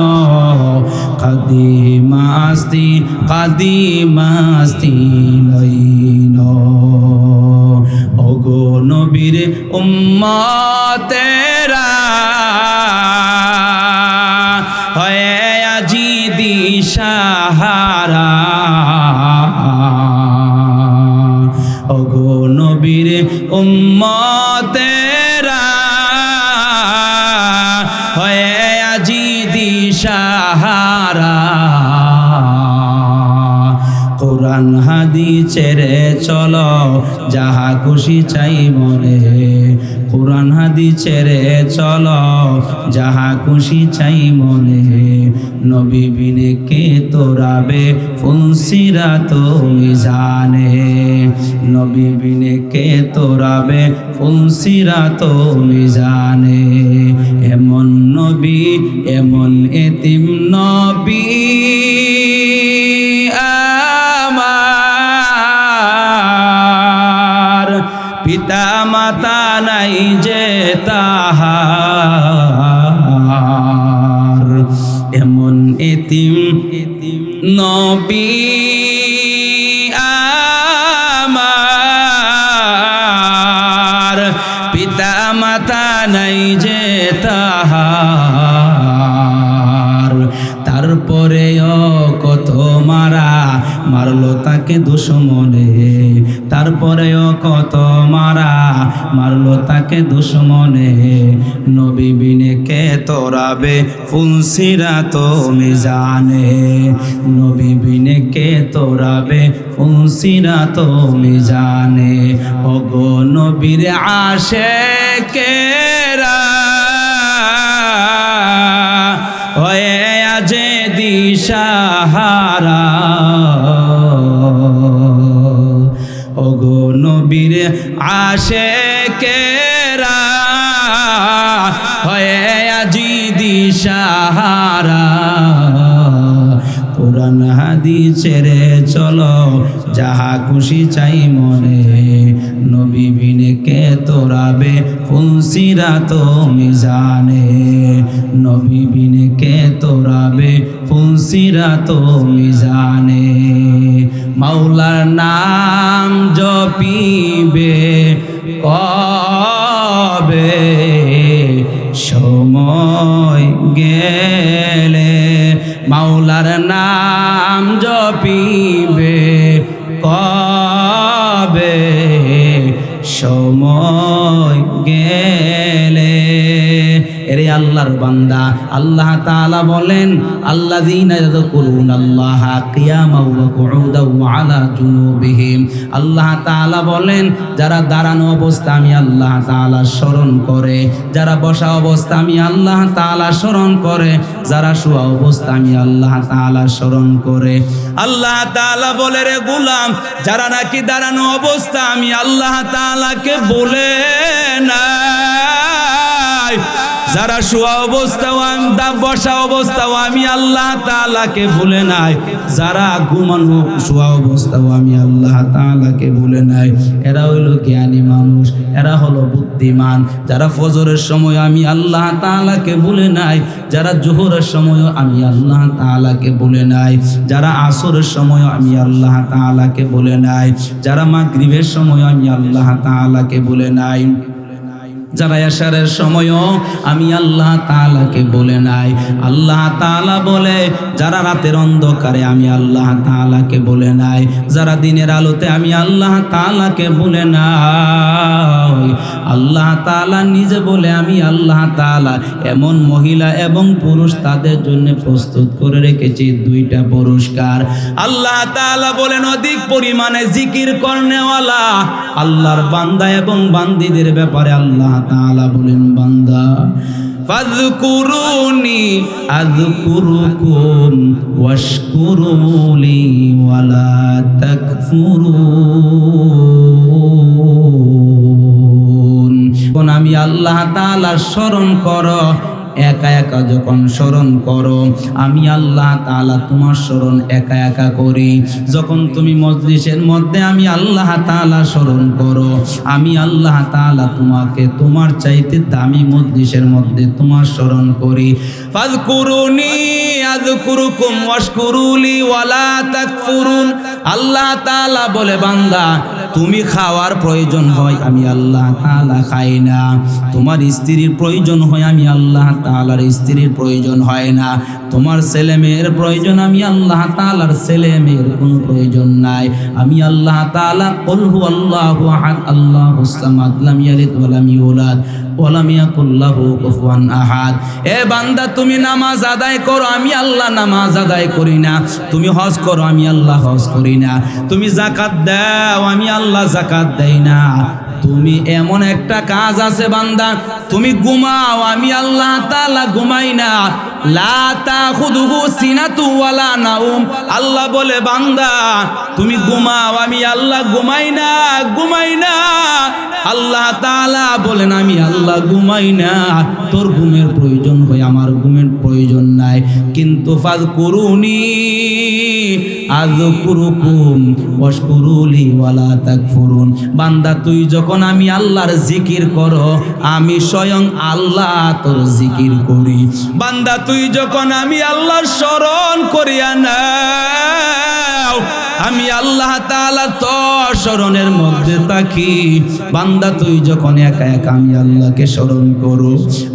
কাদিমাস্তি কাদিমাস্তি নইন। ওগো নবীর উম্মতেরা হয়ে আজি দিশাহারা। ওগো নবীর উম্মতেরা হয়ে আজি দিশাহারা। কোরআন হাদিস ছেড়ে চলো যাহা খুশি চাই মনে। কোরআন হাদিস ছেড়ে চলো যাহা খুশি চাই মনে। নবী বিনে কে তোরাবে ফুলসিরাত মিজানে। নবী বিনে কে তোরাবে ফুলসিরাত মিজানে। এমন নবী এমন এতিম নবী আমার পিতা মাতা নাই যে তাহার, এমন এতিম নবী আমার, পিতা মাতা নাই যে তাহার, তারপরেও কত মারলো তাকে দুশমনে, তারপরেও কত মারলো তাকে দুশমনে, নবী বিনে কে তোরাবে ফুলসিরাত মিজানে, নবী বিনে কে তোরাবে ফুলসিরাত মিজানে। ওগো নবীর আশিকেরা হয়ে আজে দিশাহারা, ওগো নবীর আশিকেরা হয়ে আজি দিশাহারা, কোরআন হাদিস ছেড়ে চলো যাহা খুশি চাই মনে, নবী বিনে কে তোরাবে ফুলসিরাত মিজানে, নবী বিনে কে তোরাবে ফুলসিরাত মিজানে। মাওলার নাম জপিবে কবে সময় গেলে, মাওলার নাম জপিবে কবে সময় গেলে। এরে আল্লাহর বান্দা, আল্লাহ তাআলা বলেন আল্লাযীনা ইয়াযকুরুনাল্লাহা কিয়ামান ওয়া কুউদান ওয়া আলা জুনুবিহিম, আল্লাহ তাআলা বলেন যারা দাঁড়ানো অবস্থা আমি আল্লাহ তাআলা স্মরণ করে, যারা বসা অবস্থা আমি আল্লাহ তাআলা স্মরণ করে, যারা শোয়া অবস্থা আমি আল্লাহ তাআলা স্মরণ করে। আল্লাহ তাআলা বলে রে গোলাম, যারা নাকি দাঁড়ানো অবস্থা আমি আল্লাহ তাআলাকে বলে না, যারা শোয়া অবস্থাও আমি বসা অবস্থাও আমি আল্লাহ তাআলাকে ভুলে নাই, যারা ঘুমানো শোয়া অবস্থাও আমি আল্লাহ তাআলাকে ভুলে নাই, এরা হইল জ্ঞানী মানুষ, এরা হলো বুদ্ধিমান। যারা ফজরের সময় আমি আল্লাহ তাআলাকে ভুলে নাই, যারা জোহরের সময় আমি আল্লাহ তাআলাকে ভুলে নাই, যারা আসরের সময় আমি আল্লাহ তাআলাকে ভুলে নাই, যারা মাগরিবের সময় আমি আল্লাহ তাআলাকে ভুলে নাই, যারা এশারের সময়ও আমি আল্লাহ তাআলাকে বলে নাই। আল্লাহ তাআলা বলে যারা রাতের অন্ধকারে আমি আল্লাহ তাআলাকে বলে নাই, যারা দিনের আলোতে আমি আল্লাহ তাআলাকে বলে নাই। আল্লাহ তাআলা নিজে বলে আমি আল্লাহ তাআলা এমন মহিলা এবং পুরুষ তাদের জন্য প্রস্তুত করে রেখেছি দুইটা পুরস্কার। আল্লাহ তাআলা বলেন অধিক পরিমাণে জিকির করনেওয়ালা আল্লাহর বান্দা এবং বান্দীদের ব্যাপারে আল্লাহ তাআলা বলেন বান্দা ফাযকুরুনি আযকুরুকুম ওয়াশকুরুলি ওয়ালা তাকফুরুন। কোন আমি আল্লাহ তাআলার স্মরণ করো, একা একা যখন স্মরণ করো আমি আল্লাহ তাআলা তোমার স্মরণ একা একা করি। যখন তুমি মজলিসের মধ্যে আমি আল্লাহ তাআলা স্মরণ করো, আমি আল্লাহ তাআলা তোমাকে তোমার চাইতে দামি মজলিসের মধ্যে তোমার স্মরণ করি। ফাযকুরুনি আযকুরুকুম ওয়াশকুরুলি ওয়ালা তাকফুরুন। আল্লাহ তাআলা বলে বান্দা তুমি খাওয়ার প্রয়োজন হয় আমি আল্লাহ তাআলা খাই না, তোমার স্ত্রীর প্রয়োজন হয় আমি আল্লাহ তাআলার স্ত্রীর প্রয়োজন হয় না, তোমার ছেলে মেয়ের প্রয়োজন আমি আল্লাহ তাআলার ছেলে মেয়ের কোনো প্রয়োজন নাই। আমি আল্লাহ তাআলা কুল হুয়াল্লাহু আহাদ আল্লাহুস সামাদ লাম ইয়ালিদ ওয়া লাম ইউলাদ ওয়া লাম ইয়াকুল লাহু কুফুয়ান আহাদ। এ বান্দা তুমি নামাজ আদায় করো, আমি আল্লাহ নামাজ আদায় করি না। তুমি হজ করো, আমি আল্লাহ হজ করি না। তুমি যাকাত দাও, আমি আল্লাহ যাকাত দেই না। তুমি এমন একটা কাজ আছে বান্দা, তুমি ঘুমাও, আমি আল্লাহ তাআলা ঘুমাই না। লা তাখুযুহু সিনাতু ওয়ালা নাউম। আল্লাহ বলে বান্দা তুমি ঘুমাও, আমি আল্লাহ ঘুমাই না, ঘুমাই না। আল্লাহ তাআলা বলেন আমি আল্লাহ ঘুমাই না। তোর ঘুমের প্রয়োজন হয় আমার ঘুমের প্রয়োজন নাই, কিন্তু ফাযকুরুনি আযকুরুকুম ওয়াশকুরুলি ওয়ালা তাকফুরুন। বান্দা তুই যখন আমি আল্লাহর জিকির করো, আমি স্বয়ং আল্লাহ তোর জিকির করি। বান্দা তুই যখন আমি আল্লাহর স্মরণ করিয়া নাও, আমি আল্লাহ তাআলা তোর স্মরণের মধ্যে থাকি। বান্দা তুই যখন একা একা আমি আল্লাহকে স্মরণ করো,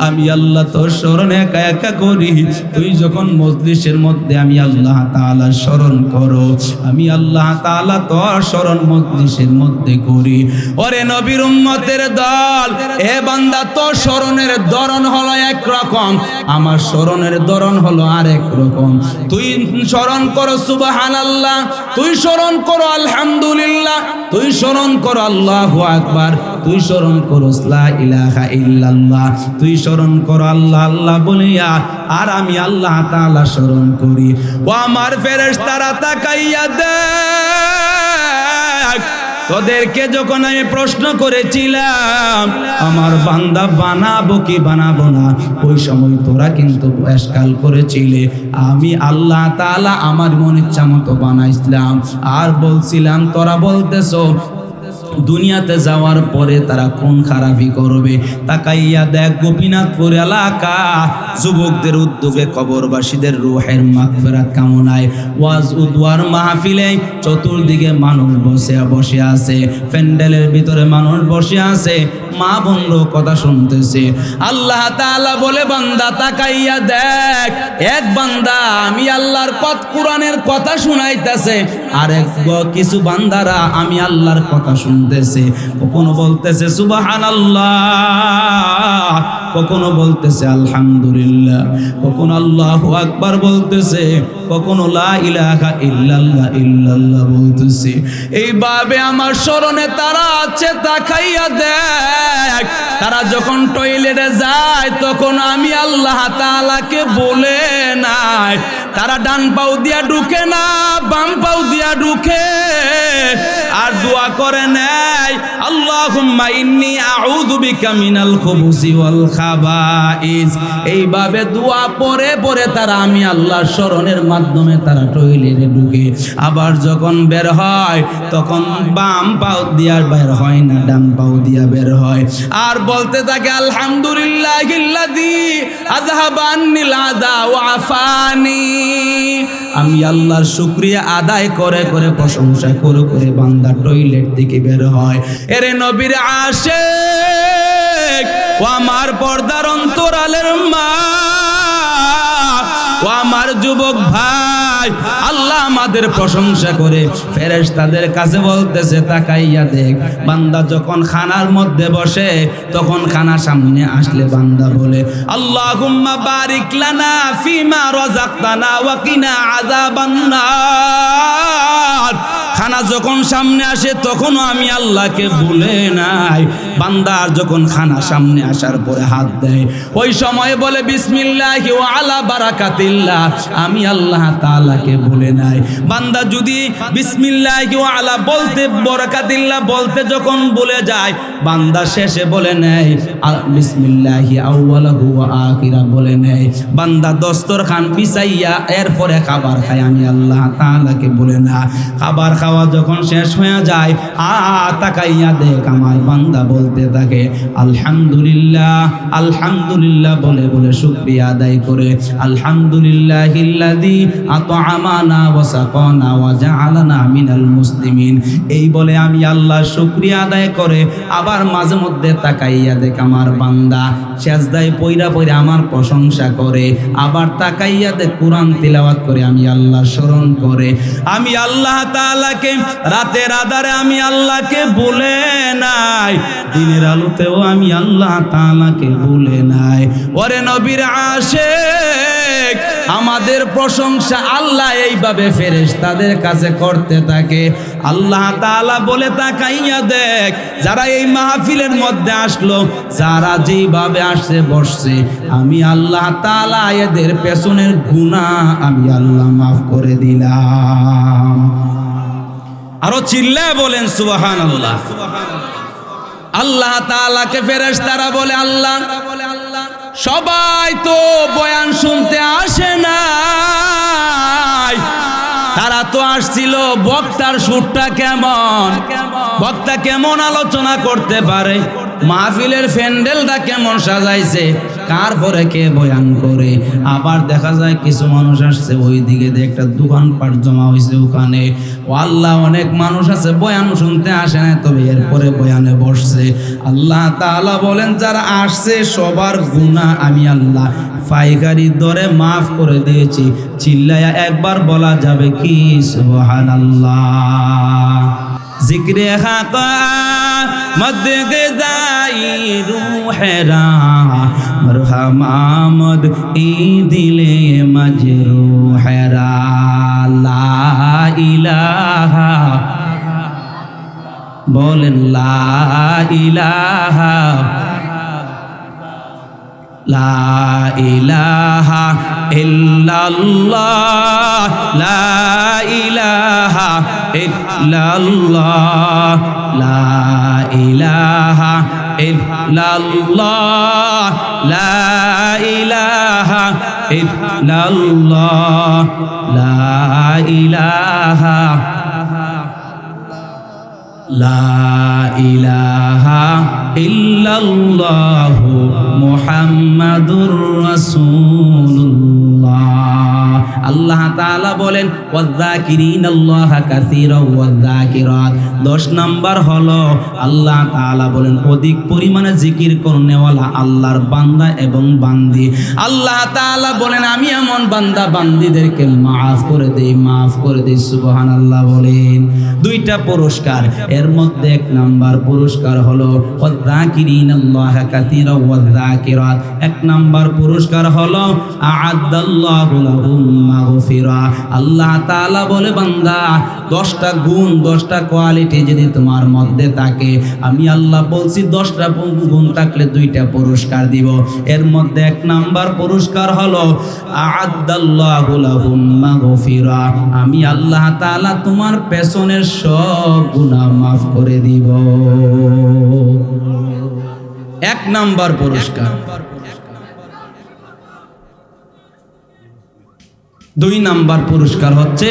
আমি আল্লাহ তোর স্মরণ একা একা করি। তুই যখন মজলিসের মধ্যে আমি আল্লাহ তাআলা স্মরণ করো, আমি আল্লাহ তাআলা তোর স্মরণ মজলিসের মধ্যে করি। ওরে নবীর উম্মতের দল, এ বান্দা তোর স্মরণের ধরন হলো একরকম, আমার স্মরণের ধরন হলো আরেক রকম। তুই স্মরণ করো সুবহানাল্লাহ, তুই স্মরণ করো আলহামদুলিল্লাহ, তুই স্মরণ করো আল্লাহু আকবার, তুই স্মরণ করো লা ইলাহা ইল্লাল্লাহ, তুই স্মরণ করো আল্লাহ আল্লাহ বলিয়া, আর আমি আল্লাহ তাআলা স্মরণ করি। ও আমার ফেরেশতারা তাকাইয়া দেখ, তোদেরকে যখন আমি প্রশ্ন করেছিলাম আমার বান্দা বানাবো কি বানাবো না, ওই সময় তোরা কিন্তু এশকাল করেছিলে। আমি আল্লাহ তাআলা আমার মন ইচ্ছা মতো বানাইছিলাম, আর বলছিলাম তোরা বলতেছো দুনিয়াতে যাওয়ার পরে তারা কোন খারাপি করবে। তাকাইয়া দেখ গোপীনাথপুর এলাকা যুবকদের উদ্যোগে কবরবাসীদের রূহের মাগফিরাত কামনায় ওয়াজ উদওয়ার মাহফিলে চতুর্দিকে মানুষ বসে আছে, প্যান্ডেলের ভিতরে মানুষ বসে আছে, মা বোনরা কথা শুনতেছে। আল্লাহ তাআলা বলে বান্দা তাকাইয়া দেখ, এক বান্দা আমি আল্লাহর কোরআনের কথা শুনাইতেছে, আর কিছু বান্দারা আমি আল্লাহর কথা শুনতেছে। কখনো বলতেছে সুবহানাল্লাহ, কখনো বলতেছে আলহামদুলিল্লাহ, কখনো আল্লাহু আকবার বলতেছে, কখনো লা ইলাহা ইল্লাল্লাহ ইল্লাল্লাহ বলতেছে। এইভাবে আমার স্মরণে তারা আছে, তাকাইয়া দেখ। তারা যখন টয়লেটে যায় তখন আমি আল্লাহ তাআলাকে বলে নাই, তারা ডান পাও দিয়া ঢুকে না, বাম পাও দিয়া ঢুকে, আর দোয়া করে নেয় আল্লাহুম্মা ইন্নী আউযু বিকা মিনাল খুবুসি ওয়াল খাবাইস। এইভাবে দোয়া পড়ে পড়ে তারা আমি আল্লাহর স্মরণের মাধ্যমে তারা টয়লেটে ঢুকে। আবার যখন বের হয় তখন বাম পাও দিয়া বের হয় না, ডান পাও দিয়া বের হয়, আর বলতে থাকে আলহামদুলিল্লাহিল্লাযী আযহাবা আন্নিল আযা ওয়া আফানি। আমি আল্লাহর শুকরিয়া আদায় করে করে প্রশংসা করে করে বান্দা টয়লেট থেকে বের হয়। এরে নবীর আশিক, ও আমার পর্দার অন্তরালের মা, ও আমার যুবক ভাই, আল্লাহ আমাদের প্রশংসা করে ফেরেশতাদের কাছে বলতেছে তাকাইয়া দেখ। বান্দা যখন খানার মধ্যে বসে তখন খানা সামনে আসলে বান্দা বলে আল্লাহুম্মা বারিক লানা ফিমা রাযাকতানা ওয়া কিনা আযাবান নার। খানা যখন সামনে আসে তখনও আমি আল্লাহকে ভুলে নাই। বান্দার যখন খানা সামনে আসার পরে হাত দেয়, ওই সময় বলে বিসমিল্লাহি ওয়া আলা বারাকাতিল্লাহ, আমি আল্লাহ তাআলাকে ভুলে নাই। বান্দা যদি বিসমিল্লাহি ওয়া আলা বলতে বারাকাতিল্লাহ বলতে যখন ভুলে যায়, বান্দা শেষে বলে নেয় বিসমিল্লাহি আউয়ালাহু ওয়া আখিরা বলে নেয়। বান্দা দস্তরখান বিছাইয়া এরপরে খাবার খায়, আমি আল্লাহ তাআলাকে ভুলে না। খাবার খাওয়া যখন শেষ হয়ে যায়, তাকাইয়া দেখ আমার বান্দা বলতে থাকে আলহামদুলিল্লাহ আলহামদুলিল্লাহ বলে বলে শুকরিয়া আদায় করে আলহামদুলিল্লাহিল্লাযী আত'আমানা ওয়া সাকানা ওয়া জাআলানা মিনাল মুসলিমিন। এই বলে আমি আল্লাহর শুকরিয়া আদায় করে আবার মাঝে মধ্যে তাকাইয়া দেখ আমার বান্দা সেজদায় পইরা পইরা আমার প্রশংসা করে, আবার তাকাইয়া দেখ কোরআন তিলাওয়াত করে আমি আল্লাহর স্মরণ করে। আমি আল্লাহ তাআলাকে রাতের আধারে আমি আল্লাহকে ভুলে নাই, দিনের আলোতেও আমি আল্লাহ তাআলাকে ভুলে নাই। ওরে নবীর আশিক, আমাদের প্রশংসা আল্লাহ এইভাবে ফেরেশতাদের কাছে করতে থাকে। আল্লাহ তাআলা বলে তাকাইয়া দেখ, যারা এই মাহফিলের মধ্যে আসলো, যারা যেইভাবে আসছে বসছে, আমি আল্লাহ তাআলা এদের পেছনের গুনাহ আমি আল্লাহ মাফ করে দিলাম। আরো চিল্লায় বলেন সুবহানাল্লাহ। আল্লাহ তাআলাকে ফেরেশতারা বলে আল্লাহ সবাই তো বয়ান শুনতে আসে না, তারা তো আসছিল বক্তার সুরটা কেমন, বক্তা কেমন আলোচনা করতে পারে, মাহফিলের প্যান্ডেলটা কেমন সাজাইছে, কার পরে কে বয়ান করে। আবার দেখা যায় কিছু মানুষ আসছে ওই দিকে একটা দোকানপাট জমা হয়েছে ওখানে, ও আল্লাহ অনেক মানুষ আছে বয়ান শুনতে আসে না, তবে এরপরে বয়ানে বসছে। আল্লাহ তাআলা বলেন যারা আসছে সবার গুনাহ আমি আল্লাহ পাইকারি দরে মাফ করে দিয়েছি। চিল্লায়া একবার বলা যাবে কি সুবহানাল্লাহ। জিক্রে খাকা মদ গদাই রূহেরা মরহমামদ ই দিলে মজরুহেরা লা ইলাহা বলেন লা ইলাহা লা ইলাহা ইল্লাল্লাহ লা ইলাহা ইল্লাল্লাহ লা ইলাহা ইল্লাল্লাহ লা ইলাহা ইল্লাল্লাহ লা ইলাহা লা ইলাহা ইল্লাল্লাহু মুহাম্মাদুর রাসূলুল্লাহ। আল্লাহ তাআলা বলেন ওয়াযাকিরিনাল্লাহা কাসীরাও ওয়াযাকিরাত। 10 নাম্বার হলো আল্লাহ তাআলা বলেন অধিক পরিমাণে জিকির করনেওয়ালা আল্লাহর বান্দা এবং বান্দি। আল্লাহ তাআলা বলেন আমি এমন বান্দা বান্দিদেরকে মাফ করে দেই সুবহানাল্লাহ বলেন। 2টা পুরস্কার, এর মধ্যে 1 নাম্বার পুরস্কার হলো ওয়াযাকিরিনাল্লাহা কাসীরাও ওয়াযাকিরাত। 1 নাম্বার পুরস্কার হলো আ'আদাল্লাহু লাহুম মাগফিরা। আল্লাহ তাআলা বলে বান্দা 10টা গুণ 10টা কোয়ালিটি যদি তোমার মধ্যে থাকে, আমি আল্লাহ বলছি 10টা গুণ থাকলে 2টা পুরস্কার দিব। এর মধ্যে 1 নাম্বার পুরস্কার হলো আ'আদাল্লাহু লাহুম মাগফিরা, আমি আল্লাহ তাআলা তোমার পেছনের সব গুনাহ মাফ করে দিব। 1 নাম্বার পুরস্কার। 2 নাম্বার পুরস্কার হচ্ছে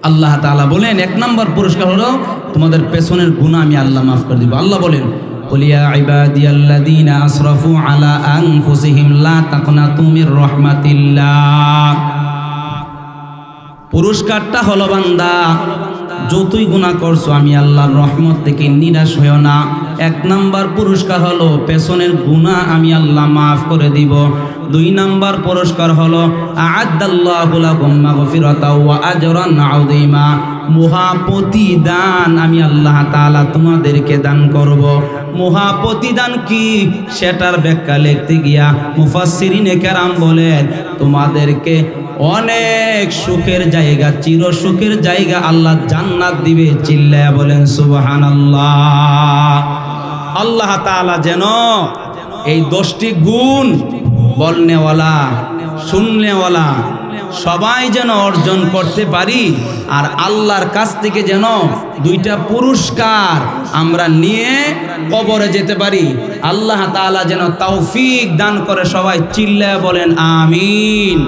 আল্লাহ তাআলা বলেন 1 নাম্বার পুরস্কার হলো তোমাদের পেছনের গুনাহ আমি আল্লাহ মাফ করে দিব। আল্লাহ বলেন কুল ইয়া ইবাদিয়াল্লাযীনা আসরাফু আলা আনফুসিহিম লা তাকনাতু মির রাহমাতিল্লাহ। পুরস্কারটা হলো বান্দা যতই গুনাহ করছো আমি আল্লাহর রহমত থেকে নিরাশ হইও না। 1 নাম্বার পুরস্কার হলো পেছনের গুনাহ আমি আল্লাহ মাফ করে দিব। 2 নাম্বার পুরস্কার হলো আ'আদাল্লাহু লাকুম মাগফিরাতাও ওয়া আজরান আযীমা, মহাপ্রতিদান আমি আল্লাহ তাআলা তোমাদেরকে দান করব। মহাপ্রতিদান কি সেটার ব্যাখ্যা লিখতে গিয়া মুফাসসিরিনে কেরাম বলেন তোমাদেরকে অনেক সুখের জায়গা, চির সুখের জায়গা আল্লাহ জান্নাত দিবে। চিল্লায়া বলেন সুবহানাল্লাহ। আল্লাহ তাআলা যেন এই 10টি গুণ বলনেওয়ালা শুননেওয়ালা সবাই যেন অর্জন করতে পারি, আর আল্লাহর কাছ থেকে যেন 2টা পুরস্কার আমরা নিয়ে কবরে যেতে পারি। আল্লাহ তাআলা যেন তৌফিক দান করে। সবাই চিল্লায়া বলেন আমিন।